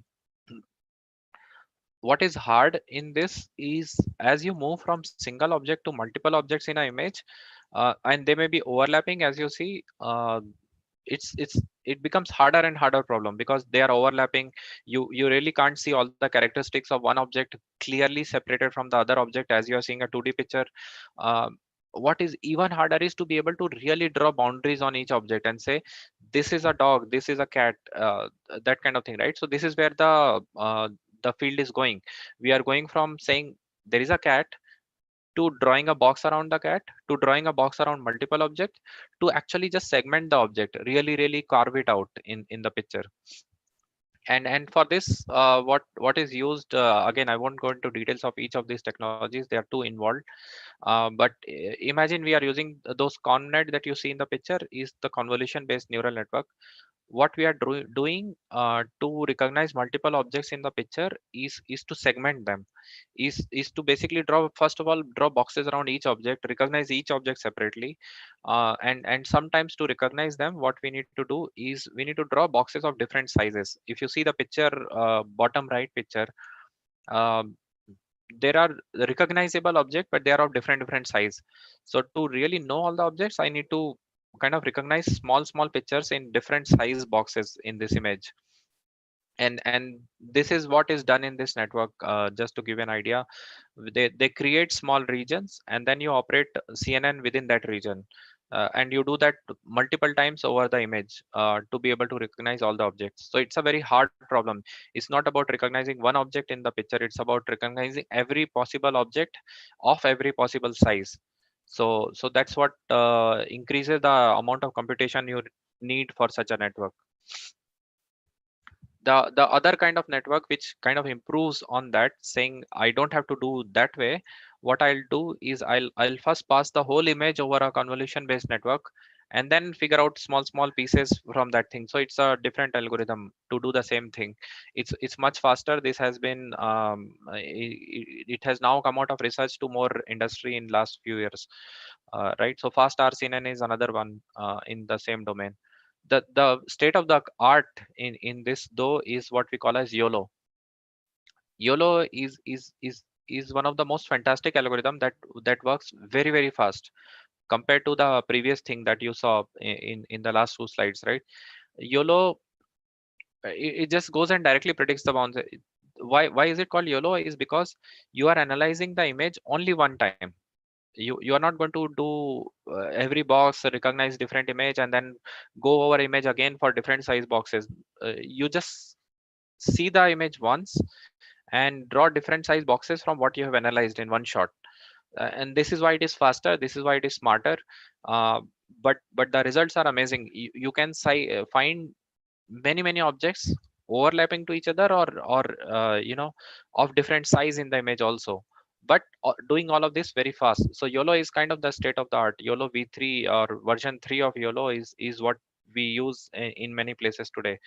What is hard in this is as you move from single object to multiple objects in an image, and they may be overlapping, as you see, it becomes harder and harder problem because they are overlapping. You really can't see all the characteristics of one object clearly separated from the other object as you are seeing a 2D picture. What is even harder is to be able to really draw boundaries on each object and say this is a dog, this is a cat, that kind of thing, right? So this is where the field is going. We are going from saying there is a cat to drawing a box around the cat to drawing a box around multiple objects to actually just segment the object, really carve it out in the picture. And for this, what is used, again, I won't go into details of each of these technologies, they are too involved. But imagine we are using those connet that you see in the picture is the convolution based neural network. What we are doing to recognize multiple objects in the picture is to segment them, is to basically draw, first of all, draw boxes around each object, recognize each object separately, and sometimes to recognize them, what we need to do is we need to draw boxes of different sizes. If you see the picture, bottom right picture, um, there are recognizable objects, but they are of different size. So to really know all the objects, I need to kind of recognize small pictures in different size boxes in this image. And this is what is done in this network. Just to give you an idea, they create small regions, and then you operate CNN within that region, and you do that multiple times over the image to be able to recognize all the objects. So it's a very hard problem. It's not about recognizing one object in the picture, it's about recognizing every possible object of every possible size. So that's what increases the amount of computation you need for such a network. The other kind of network which kind of improves on that, saying I don't have to do that way, what I'll do is I'll first pass the whole image over a convolution based network, and then figure out small pieces from that thing. So it's a different algorithm to do the same thing. It's much faster. This has been it has now come out of research to more industry in last few years, right? So fast RCNN is another one in the same domain. The state of the art in this though is what we call as YOLO. YOLO is one of the most fantastic algorithm that works very fast compared to the previous thing that you saw in the last two slides, right? YOLO, it just goes and directly predicts the bounds. why is it called YOLO is because you are analyzing the image only one time. You are not going to do every box recognize different image and then go over image again for different size boxes. You just see the image once and draw different size boxes from what you have analyzed in one shot. And this is why it is faster, this is why it is smarter. uh, but the results are amazing. You can find many objects overlapping to each other, or of different size in the image also, but doing all of this very fast. So YOLO is kind of the state of the art. YOLO v3 or version 3 of YOLO is what we use in many places today,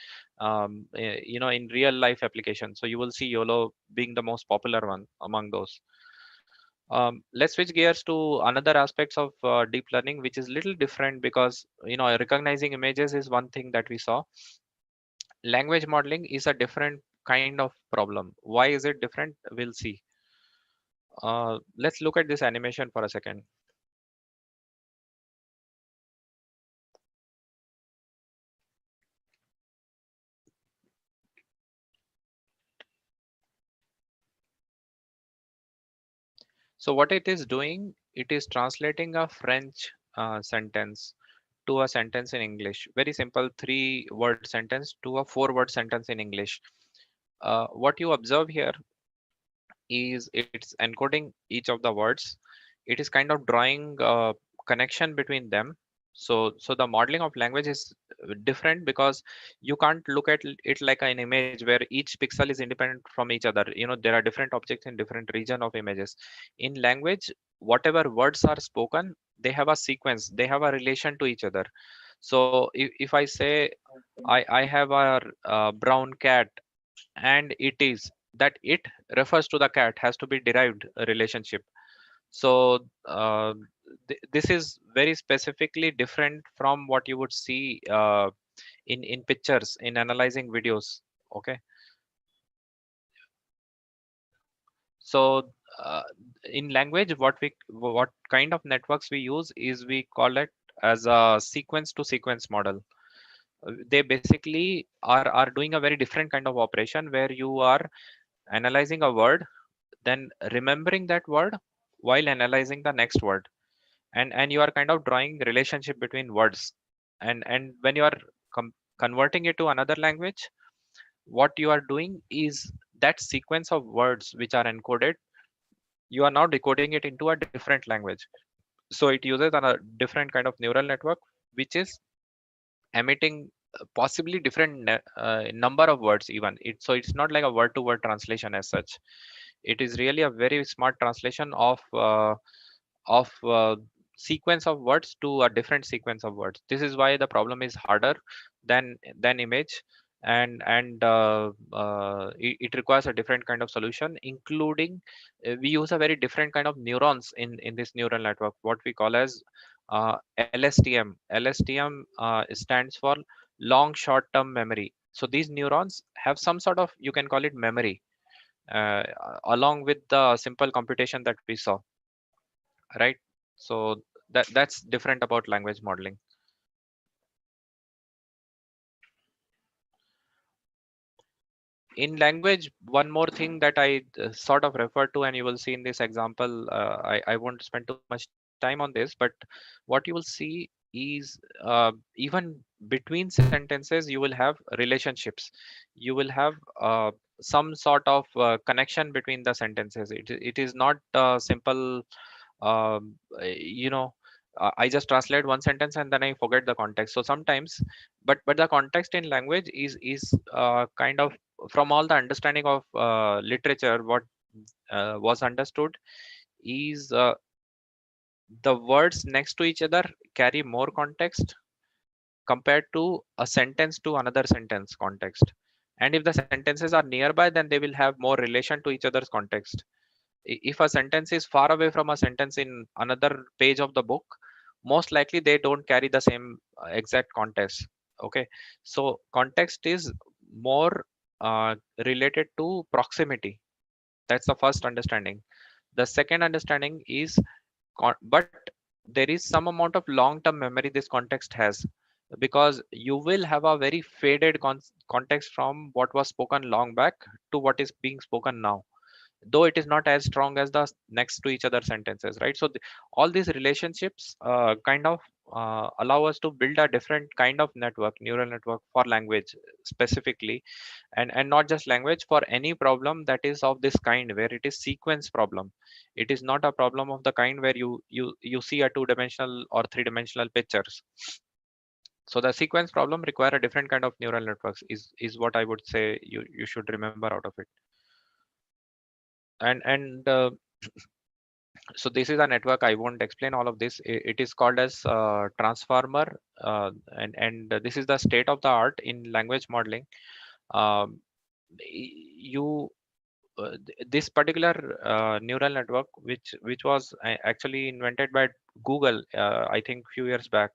in real life applications. So you will see YOLO being the most popular one among those. Let's switch gears to another aspects of deep learning, which is little different, because recognizing images is one thing that we saw. Language modeling is a different kind of problem. Why is it different? We'll see. Let's look at this animation for a second. So what it is doing, it is translating a French sentence to a sentence in English. Very simple 3-word sentence to a 4-word sentence in English. What you observe here is it's encoding each of the words. It is kind of drawing a connection between them. So the modeling of language is different, because you can't look at it like an image where each pixel is independent from each other. There are different objects in different region of images. In language, whatever words are spoken, they have a sequence, they have a relation to each other. So if I say I have a brown cat, and it is that it refers to the cat, has to be derived relationship. So this is very specifically different from what you would see in pictures, in analyzing videos. Okay. So in language, what kind of networks we use is, we call it as a sequence to sequence model. They basically are doing a very different kind of operation, where you are analyzing a word, then remembering that word while analyzing the next word, and you are kind of drawing relationship between words. And when you are converting it to another language, what you are doing is that sequence of words which are encoded, you are now decoding it into a different language. So it uses a different kind of neural network, which is emitting possibly different number of words even. So it's not like a word to word translation as such. It is really a very smart translation of sequence of words to a different sequence of words. This is why the problem is harder than image, and it requires a different kind of solution, including we use a very different kind of neurons in this neural network, what we call as LSTM. LSTM stands for long short term memory. So these neurons have some sort of, you can call it memory, uh, along with the simple computation that we saw, right? So that's different about language modeling. In language, one more thing that I sort of refer to, and you will see in this example, I won't spend too much time on this, but what you will see is even between sentences you will have relationships. You will have some sort of connection between the sentences. It is not simple, you know I just translate one sentence and then I forget the context. So sometimes, but the context in language is kind of, from all the understanding of literature, what was understood is the words next to each other carry more context compared to a sentence to another sentence context. And if the sentences are nearby, then they will have more relation to each other's context. If a sentence is far away from a sentence in another page of the book, most likely they don't carry the same exact context. Okay. So context is more related to proximity. That's the first understanding. The second understanding is but there is some amount of long term memory this context has. because you will have a very faded context from what was spoken long back to what is being spoken now, though it is not as strong as the next to each other sentences, right? So all these relationships kind of allow us to build a different kind of network, neural network for language specifically, and not just language, for any problem that is of this kind where it is sequence problem. It is not a problem of the kind where you see a two-dimensional or three-dimensional pictures. So the sequence problem require a different kind of neural networks is what I would say you should remember out of it. And so this is a network. I won't explain all of this. It is called as transformer, and this is the state of the art in language modeling. um, you this particular neural network, which was actually invented by Google, I think few years back,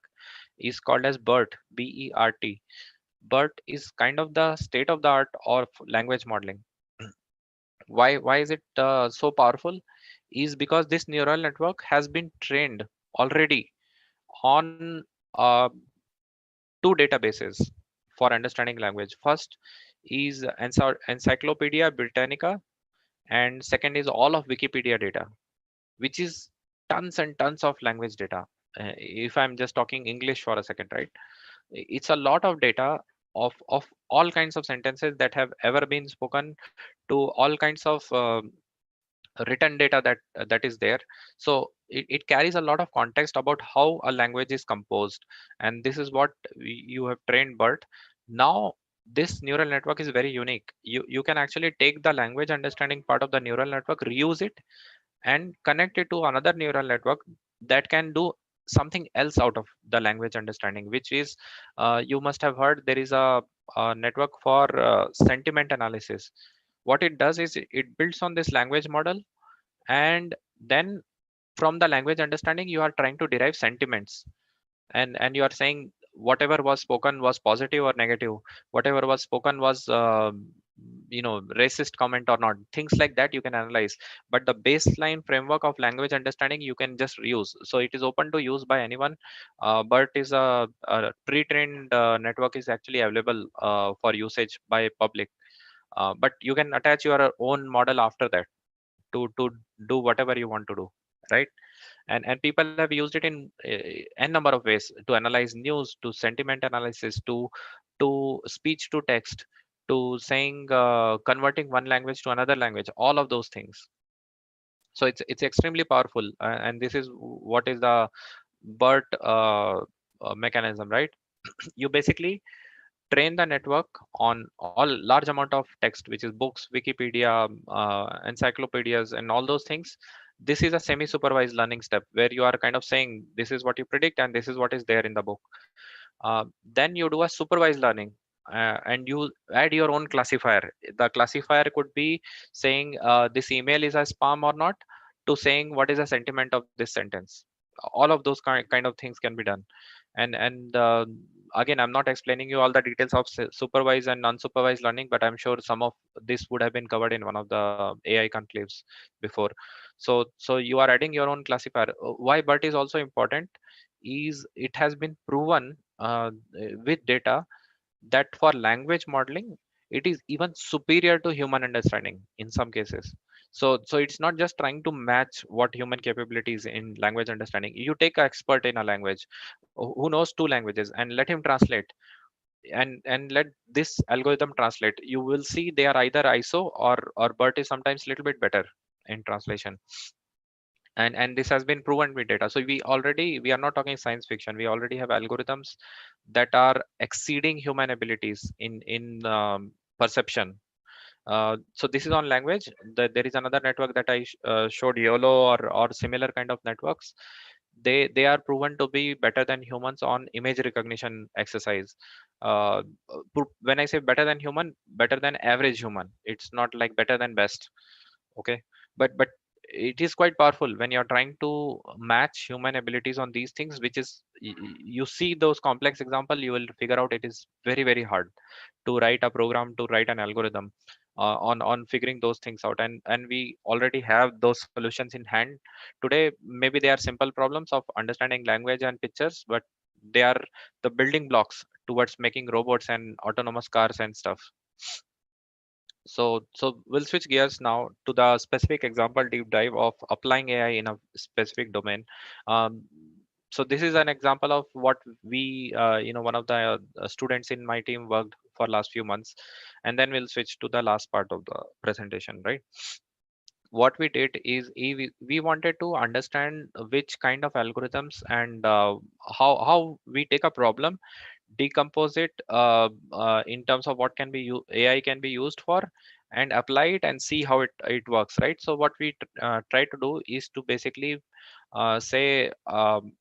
is called as BERT, BERT. BERT is kind of the state of the art of language modeling. Why is it so powerful? Is because this neural network has been trained already on two databases for understanding language. First is Encyclopedia Britannica, and second is all of Wikipedia data, which is tons and tons of language data. If I'm just talking English for a second, right? It's a lot of data of all kinds of sentences that have ever been spoken, to all kinds of written data that is there. So it carries a lot of context about how a language is composed, and this is what you have trained BERT. Now this neural network is very unique. You can actually take the language understanding part of the neural network, reuse it, and connect it to another neural network that can do something else out of the language understanding, which is you must have heard there is a network for sentiment analysis. What it does is it builds on this language model, and then from the language understanding you are trying to derive sentiments, and you are saying whatever was spoken was positive or negative, whatever was spoken was racist comment or not, things like that you can analyze. But the baseline framework of language understanding you can just reuse, so it is open to use by anyone. But is a pre-trained network is actually available for usage by public, but you can attach your own model after that to do whatever you want to do, right? And people have used it in n number of ways, to analyze news, to sentiment analysis, to speech to text, to saying converting one language to another language, all of those things. So it's extremely powerful, and this is what is the BERT mechanism, right? You basically train the network on all large amount of text, which is books, Wikipedia, encyclopedias, and all those things. This is a semi supervised learning step where you are kind of saying this is what you predict and this is what is there in the book. Then you do a supervised learning, and you add your own classifier. The classifier could be saying this email is a spam or not, to saying what is the sentiment of this sentence. All of those kind of things can be done. And again, I'm not explaining you all the details of supervised and unsupervised learning, but I'm sure some of this would have been covered in one of the AI conclaves before. So you are adding your own classifier. Why BERT is also important is it has been proven with data that for language modeling it is even superior to human understanding in some cases. So it's not just trying to match what human capabilities in language understanding. You take an expert in a language who knows two languages and let him translate, and let this algorithm translate. You will see they are either ISO or BERT is sometimes a little bit better in translation. And this has been proven with data. So we are not talking science fiction. We already have algorithms that are exceeding human abilities in perception. So this is on language. There is another network that I showed, YOLO or similar kind of networks. They are proven to be better than humans on image recognition exercise. uh, when I say better than human, better than average human, it's not like better than best. Okay, but it is quite powerful when you're trying to match human abilities on these things, which is you see those complex example, you will figure out it is very very hard to write a program, to write an algorithm on figuring those things out. And we already have those solutions in hand today. Maybe they are simple problems of understanding language and pictures, but they are the building blocks towards making robots and autonomous cars and stuff. So we'll switch gears now to the specific example deep dive of applying AI in a specific domain. Um, so this is an example of what we, one of the students in my team worked for last few months, and then we'll switch to the last part of the presentation, right? What we did is we wanted to understand which kind of algorithms and how we take a problem, decompose it in terms of what can be AI can be used for, and apply it and see how it works, right? So what we try to do is to basically say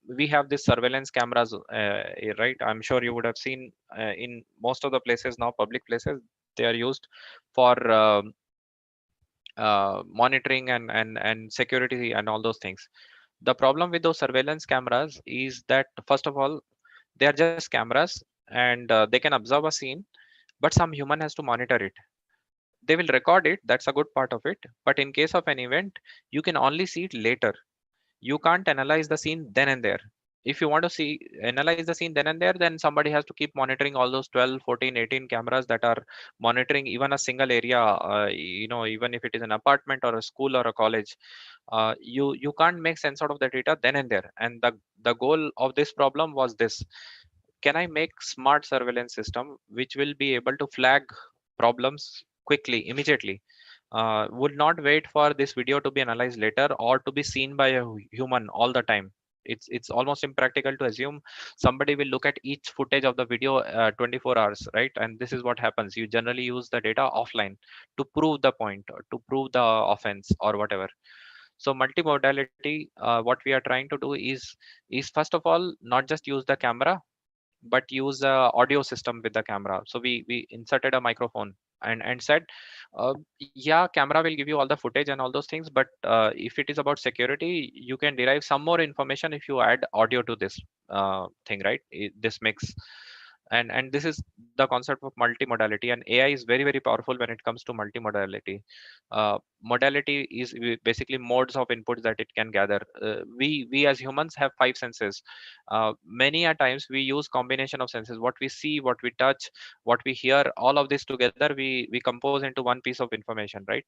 we have this surveillance cameras, right? I'm sure you would have seen in most of the places now, public places, they are used for monitoring and security and all those things. The problem with those surveillance cameras is that, first of all, they are just cameras, and they can observe a scene, but some human has to monitor it. They will record it, that's a good part of it, but in case of an event, you can only see it later. You can't analyze the scene then and there. If you want to see analyze the scene then and there, then somebody has to keep monitoring all those 12, 14, 18 cameras that are monitoring even a single area, even if it is an apartment or a school or a college. You can't make sense out of the data then and there. And the goal of this problem was this: can I make smart surveillance system which will be able to flag problems quickly, immediately, would not wait for this video to be analyzed later or to be seen by a human all the time. It's almost impractical to assume somebody will look at each footage of the video 24 hours, right? And this is what happens: you generally use the data offline to prove the point, or to prove the offense or whatever. So multimodality, what we are trying to do is first of all not just use the camera, but use a audio system with the camera. So we inserted a microphone and said, yeah, camera will give you all the footage and all those things, but if it is about security, you can derive some more information if you add audio to this thing, right? This makes, and this is the concept of multimodality, and AI is very, very powerful when it comes to multimodality. Modality is basically modes of inputs that it can gather. We as humans have five senses. Many a times we use combination of senses: what we see, what we touch, what we hear. All of this together we compose into one piece of information, right?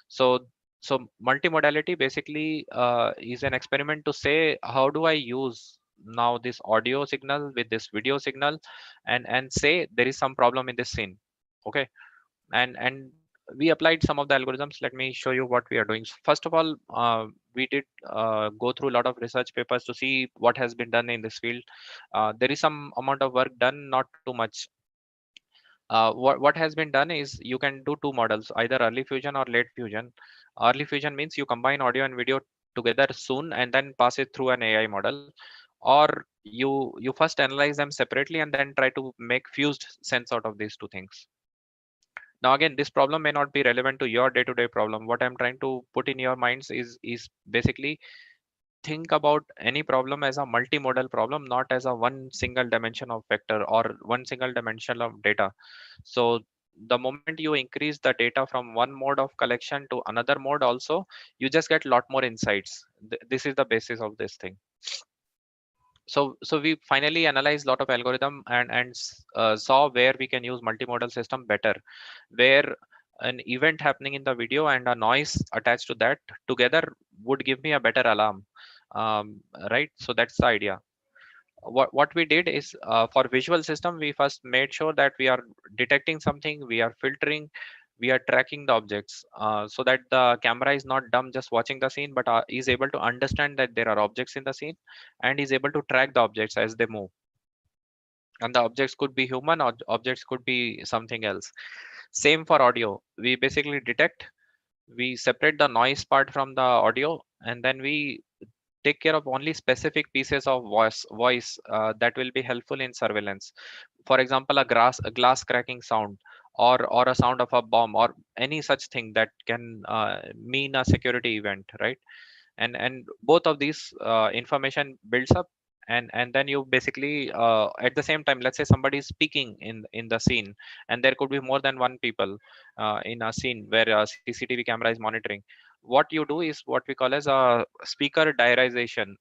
So so multimodality basically is an experiment to say, how do I use now this audio signal with this video signal, and say there is some problem in this scene. Okay. And we applied some of the algorithms. Let me show you what we are doing. First of all, we did go through a lot of research papers to see what has been done in this field. There is some amount of work done, not too much. What has been done is you can do two models, either early fusion or late fusion. Early fusion means you combine audio and video together soon and then pass it through an AI model, or you first analyze them separately and then try to make fused sense out of these two things. Now again, this problem may not be relevant to your day-to-day problem. What I'm trying to put in your minds is basically, think about any problem as a multimodal problem, not as a one single dimension of vector or one single dimension of data. So the moment you increase the data from one mode of collection to another mode also, you just get a lot more insights. This is the basis of this thing. So we finally analyzed a lot of algorithm and saw where we can use multimodal system better, where an event happening in the video and a noise attached to that together would give me a better alarm. um, right? So that's the idea. What we did is, for visual system, we first made sure that we are detecting something, we are filtering, we are tracking the objects, so that the camera is not dumb just watching the scene, but is able to understand that there are objects in the scene and is able to track the objects as they move. And the objects could be human, or objects could be something else. Same for audio. We basically detect, we separate the noise part from the audio, and then we take care of only specific pieces of voice that will be helpful in surveillance. For example, a glass cracking sound, or a sound of a bomb, or any such thing that can mean a security event, right? And both of these information builds up, and then you basically, at the same time, let's say somebody is speaking in the scene, and there could be more than one people in a scene where a CCTV camera is monitoring. What you do is what we call as a speaker diarization.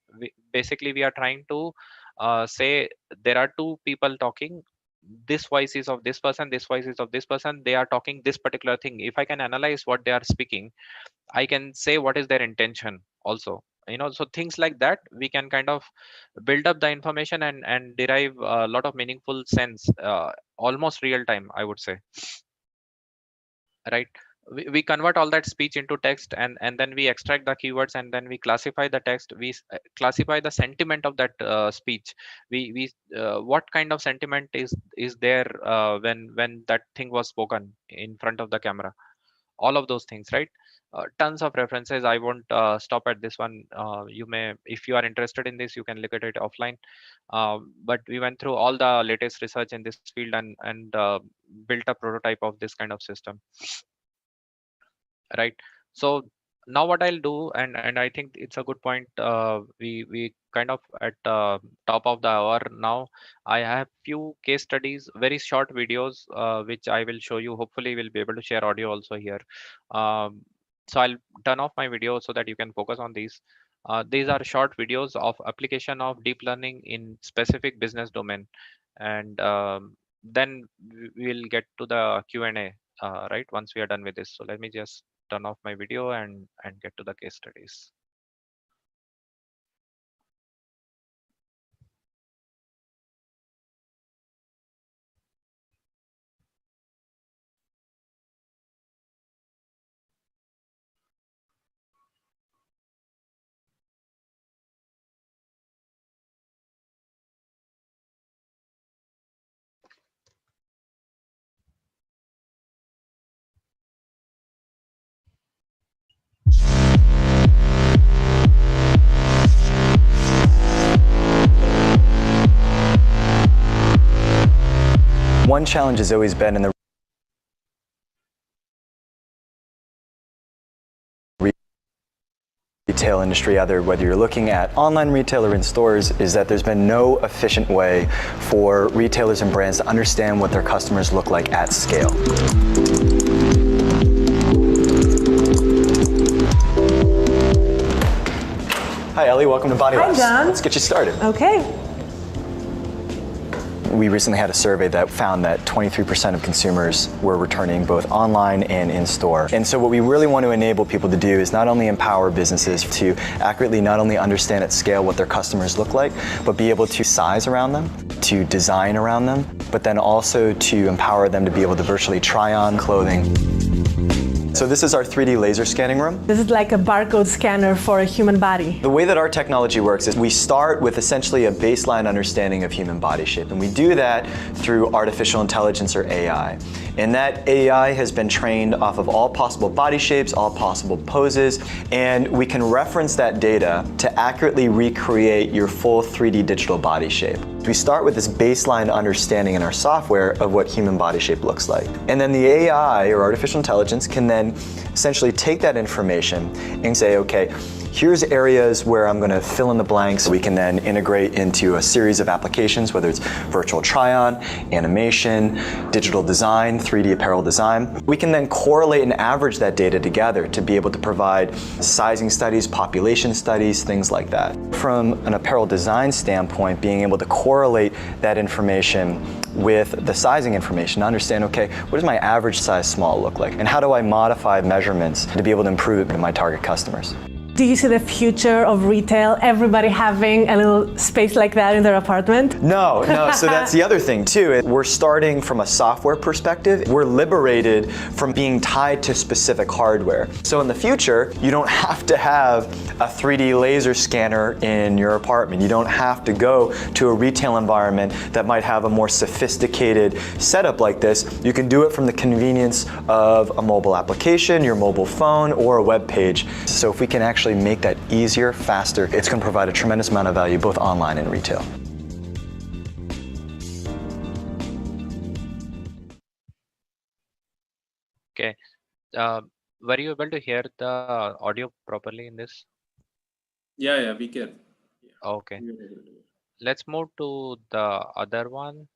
Basically we are trying to say there are two people talking, this voice is of this person, this voice is of this person, they are talking this particular thing. If I can analyze what they are speaking, I can say what is their intention also. So things like that, we can kind of build up the information and derive a lot of meaningful sense, almost real time, I would say. Right. We convert all that speech into text, and then we extract the keywords, and then we classify the text. We classify the sentiment of that speech. We What kind of sentiment is there when that thing was spoken in front of the camera, all of those things, right? Tons of references. I won't stop at this one. You may, if you are interested in this, you can look at it offline. But we went through all the latest research in this field and built a prototype of this kind of system, right? So now what I'll do, and I think it's a good point, we kind of at top of the hour now. I have few case studies, very short videos, which I will show you. Hopefully we'll be able to share audio also here. So I'll turn off my video so that you can focus on these. These are short videos of application of deep learning in specific business domain, and then we'll get to the Q&A, right, once we are done with this. So let me just turn off my video and get to the case studies. One challenge has always been in the retail industry, whether you're looking at online retail or in stores, is that there's been no efficient way for retailers and brands to understand what their customers look like at scale. Hi Ellie, welcome to Body Labs. Hi John. Let's get you started. Okay. We recently had a survey that found that 23% of consumers were returning both online and in store. And so what we really want to enable people to do is not only empower businesses to accurately not only understand at scale what their customers look like, but be able to size around them, to design around them, but then also to empower them to be able to virtually try on clothing. So this is our 3D laser scanning room. This is like a barcode scanner for a human body. The way that our technology works is we start with essentially a baseline understanding of human body shape, and we do that through artificial intelligence or AI. And that AI has been trained off of all possible body shapes, all possible poses, and we can reference that data to accurately recreate your full 3D digital body shape. We start with this baseline understanding in our software of what human body shape looks like. And then the AI, or artificial intelligence, can then essentially take that information and say, okay, here's areas where I'm going to fill in the blanks. We can then integrate into a series of applications, whether it's virtual try-on, animation, digital design, 3D apparel design. We can then correlate and average that data together to be able to provide sizing studies, population studies, things like that. From an apparel design standpoint, being able to correlate that information with the sizing information to understand, okay, what does my average size small look like? And how do I modify measurements to be able to improve it to my target customers? Do you see the future of retail? Everybody having a little space like that in their apartment? No. So that's the other thing too. We're starting from a software perspective. We're liberated from being tied to specific hardware. So in the future, you don't have to have a 3D laser scanner in your apartment. You don't have to go to a retail environment that might have a more sophisticated setup like this. You can do it from the convenience of a mobile application, your mobile phone, or a web page. So if we can actually make that easier, faster, it's going to provide a tremendous amount of value both online and retail. Okay. Were you able to hear the audio properly in this? Yeah, we can. Okay. Let's move to the other one.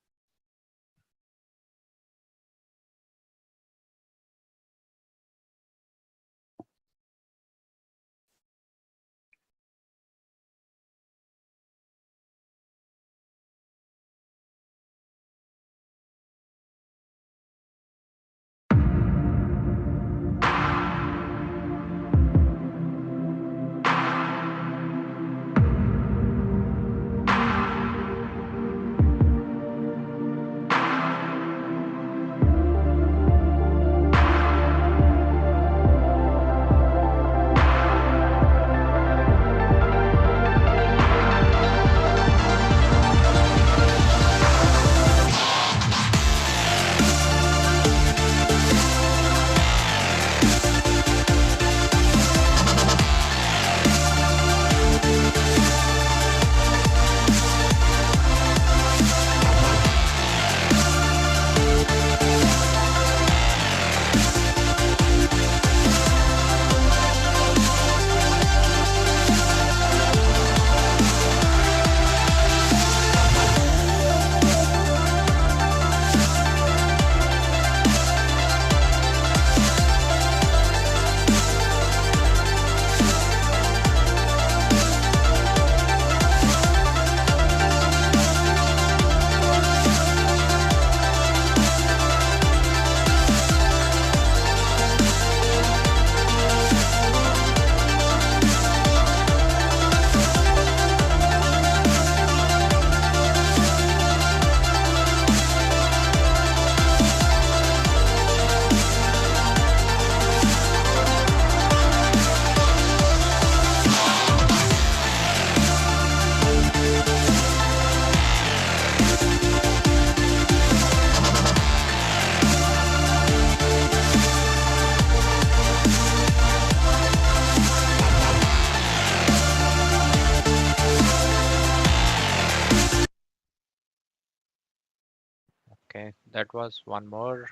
Okay, that was one more.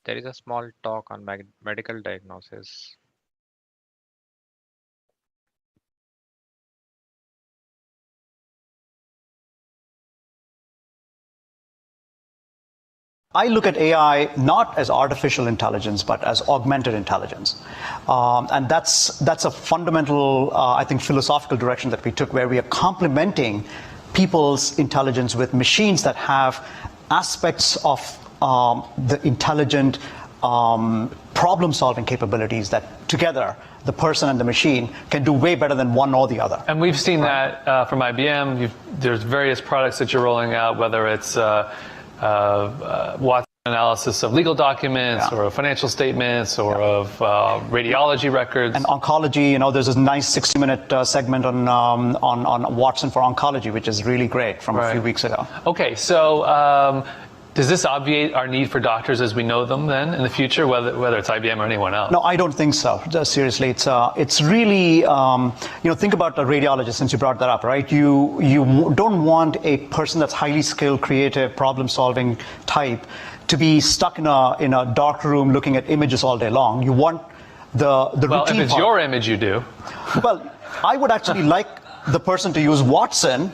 There is a small talk on medical diagnosis. I look at AI not as artificial intelligence, but as augmented intelligence. And that's a fundamental, I think, philosophical direction that we took, where we are complementing people's intelligence with machines that have aspects of the intelligent problem-solving capabilities that together, the person and the machine can do way better than one or the other. And we've seen that from IBM. There's various products that you're rolling out, whether it's Watson analysis of legal documents or of financial statements or of radiology records. And oncology, there's this nice 60-minute segment on Watson for oncology, which is really great from a few weeks ago. Okay, so does this obviate our need for doctors as we know them then in the future, whether it's IBM or anyone else? No, I don't think so. Seriously, it's really, think about a radiologist, since you brought that up, right? You don't want a person that's highly skilled, creative, problem-solving type to be stuck in a dark room looking at images all day long. You want the routine Well, if it's part. your image, you do. Well, I would actually like the person to use Watson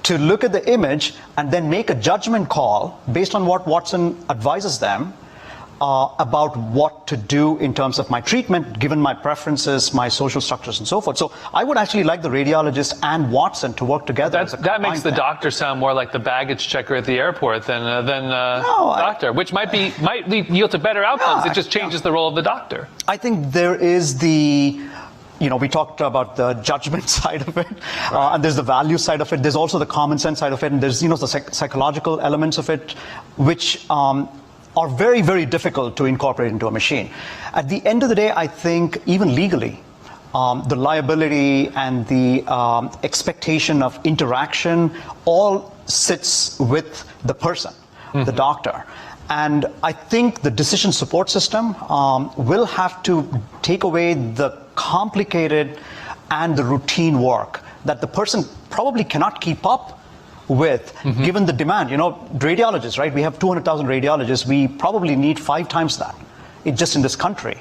to look at the image and then make a judgment call based on what Watson advises them about what to do in terms of my treatment, given my preferences, my social structures, and so forth. So I would actually like the radiologist and Watson to work together. That makes the doctor sound more like the baggage checker at the airport than doctor, which might yield to better outcomes. It just changes the role of the doctor. I think there is we talked about the judgment side of it, and there's the value side of it. There's also the common sense side of it, and there's the psychological elements of it, which are very, very difficult to incorporate into a machine. At the end of the day, I think even legally, the liability and the expectation of interaction all sits with the person, the doctor. And I think the decision support system will have to take away the complicated and the routine work that the person probably cannot keep up with, given the demand. Radiologists, right? We have 200,000 radiologists. We probably need 5 times that just in this country.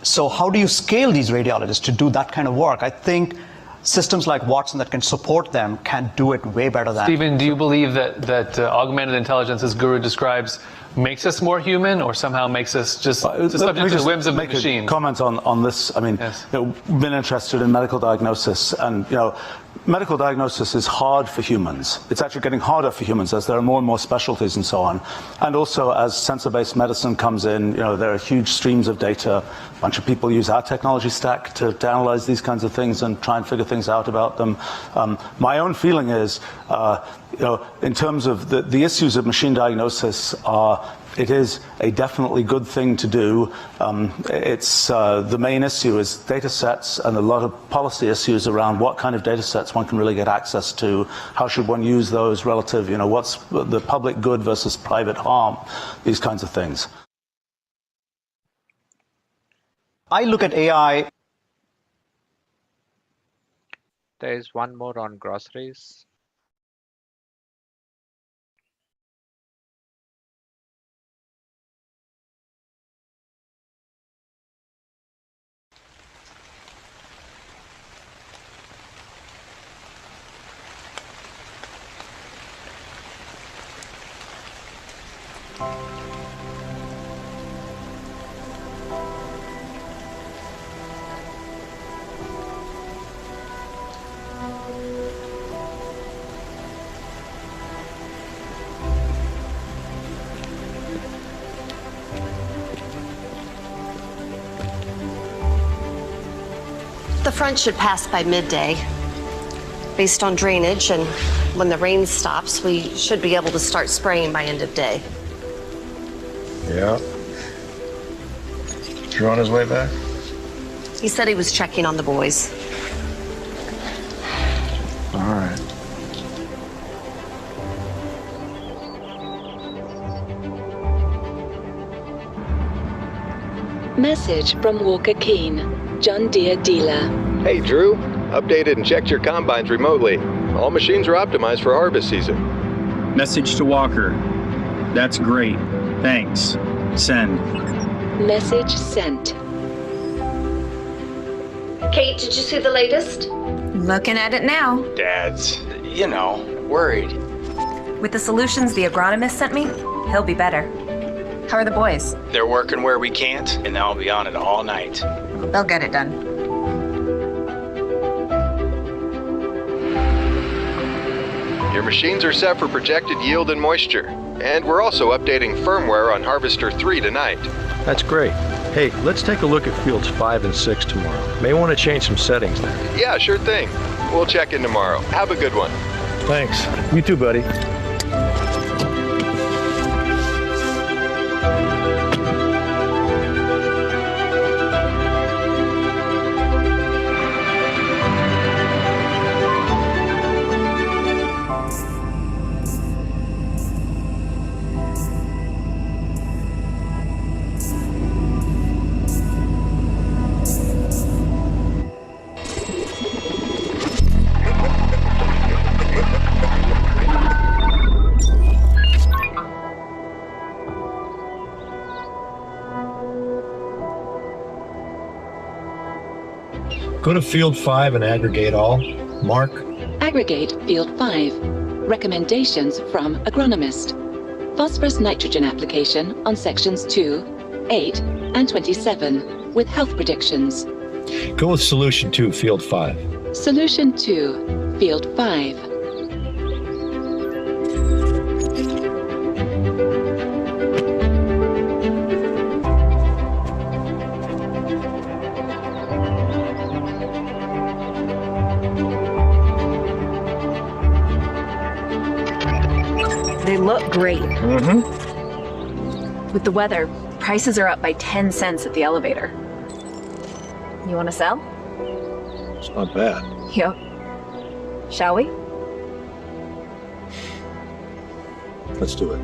So how do you scale these radiologists to do that kind of work? I think systems like Watson that can support them can do it way better than. Stephen, do you believe that augmented intelligence, as Guru describes, makes us more human, or somehow makes us just subject to the whims of the machine? Comment on this. I mean, we've been interested in medical diagnosis, and medical diagnosis is hard for humans. It's actually getting harder for humans as there are more and more specialties and so on. And also as sensor-based medicine comes in, there are huge streams of data. A bunch of people use our technology stack to analyze these kinds of things and try and figure things out about them. My own feeling is, in terms of the issues of machine diagnosis, it is a definitely good thing to do. It's the main issue is data sets and a lot of policy issues around what kind of data sets one can really get access to, how should one use those relative, what's the public good versus private harm, these kinds of things. I look at AI. There is one more on groceries. The front should pass by midday. Based on drainage, and when the rain stops, we should be able to start spraying by end of day. Yeah. Drew on his way back? He said he was checking on the boys. All right. Message from Walker Keane, John Deere dealer. Hey Drew, updated and checked your combines remotely. All machines are optimized for harvest season. Message to Walker. That's great. Thanks. Send. Message sent. Kate, did you see the latest? Looking at it now. Dad's, worried. With the solutions the agronomist sent me, he'll be better. How are the boys? They're working where we can't, and they'll be on it all night. They'll get it done. Your machines are set for projected yield and moisture. And we're also updating firmware on Harvester 3 tonight. That's great. Hey, let's take a look at fields 5 and 6 tomorrow. May want to change some settings there. Yeah, sure thing. We'll check in tomorrow. Have a good one. Thanks. You too, buddy. Go to field 5 and aggregate all. Mark. Aggregate field 5. Recommendations from agronomist. Phosphorus nitrogen application on sections 2, 8, and 27 with health predictions. Go with solution 2, field 5. Solution 2, field 5. They look great. Mm-hmm. With the weather, prices are up by 10 cents at the elevator. You want to sell? It's not bad. Yep. Shall we? Let's do it.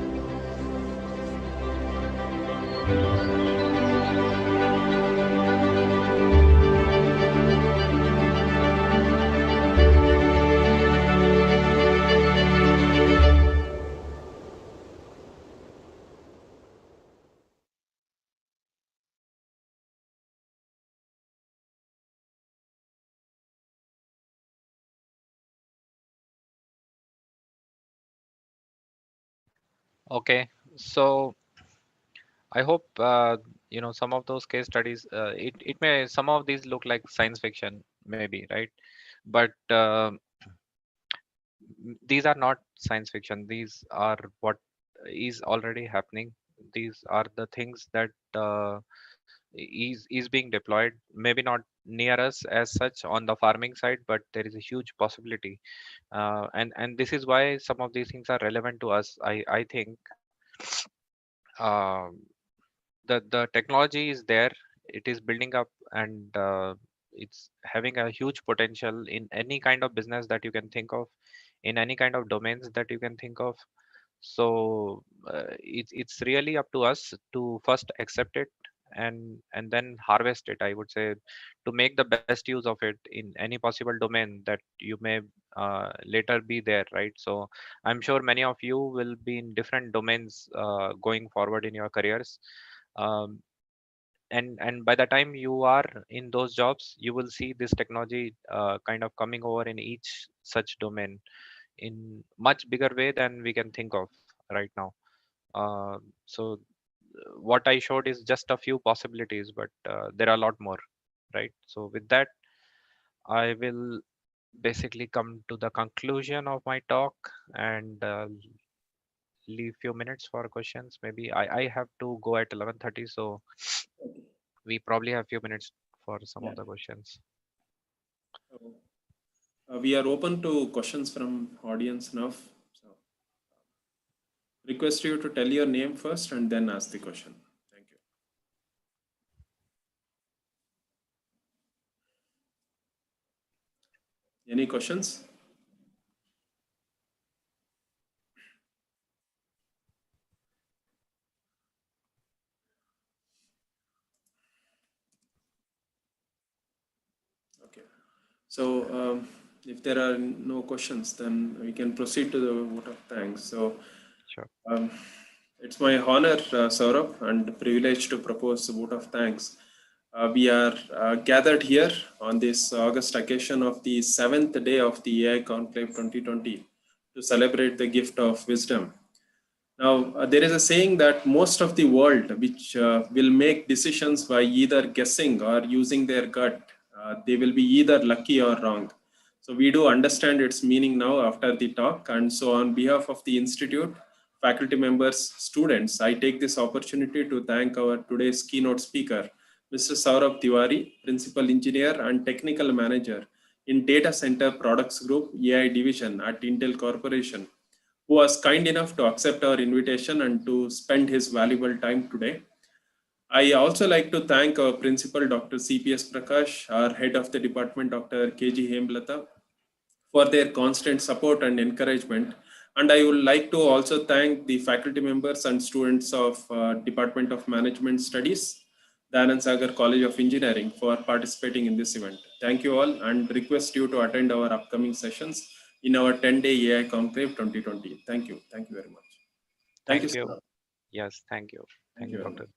Okay, so I hope some of those case studies. It may some of these look like science fiction, maybe, right? But these are not science fiction. These are what is already happening. These are the things that is being deployed. Maybe not near us as such on the farming side, but there is a huge possibility. And this is why some of these things are relevant to us. I think. Um the technology is there, it is building up, and it's having a huge potential in any kind of business that you can think of, in any kind of domains that you can think of. So it's really up to us to first accept it and then harvest it, I would say, to make the best use of it in any possible domain that you may later be there, right? So I'm sure many of you will be in different domains going forward in your careers. um, and by the time you are in those jobs, you will see this technology kind of coming over in each such domain in much bigger way than we can think of right now. So what I showed is just a few possibilities, but there are a lot more, right? So with that, I will basically come to the conclusion of my talk and leave few minutes for questions. Maybe I have to go at 11:30, so we probably have few minutes for some of the questions. We are open to questions from audience now. So request you to tell your name first and then ask the question. Thank you. Any questions? Okay. So if there are no questions, then we can proceed to the vote of thanks. So sure. It's my honor, Saurabh, and privilege to propose a vote of thanks. We are gathered here on this August occasion of the 7th day of the AI Conclave 2020 to celebrate the gift of wisdom. Now, there is a saying that most of the world, which will make decisions by either guessing or using their gut, they will be either lucky or wrong. So we do understand its meaning now after the talk. And so on behalf of the Institute, faculty members, students, I take this opportunity to thank our today's keynote speaker, Mr. Saurabh Tiwari, Principal Engineer and Technical Manager in Data Center Products Group, AI Division at Intel Corporation, who was kind enough to accept our invitation and to spend his valuable time today. I also like to thank our principal, Dr. CPS Prakash, our head of the department, Dr. KG Hemlata, for their constant support and encouragement. And I would like to also thank the faculty members and students of Department of Management Studies, the Anand Sagar College of Engineering, for participating in this event. Thank you all, and request you to attend our upcoming sessions in our 10-day AI Conclave 2020. Thank you. Thank you very much. Thank you, sir. Yes, thank you. Thank you, Doctor.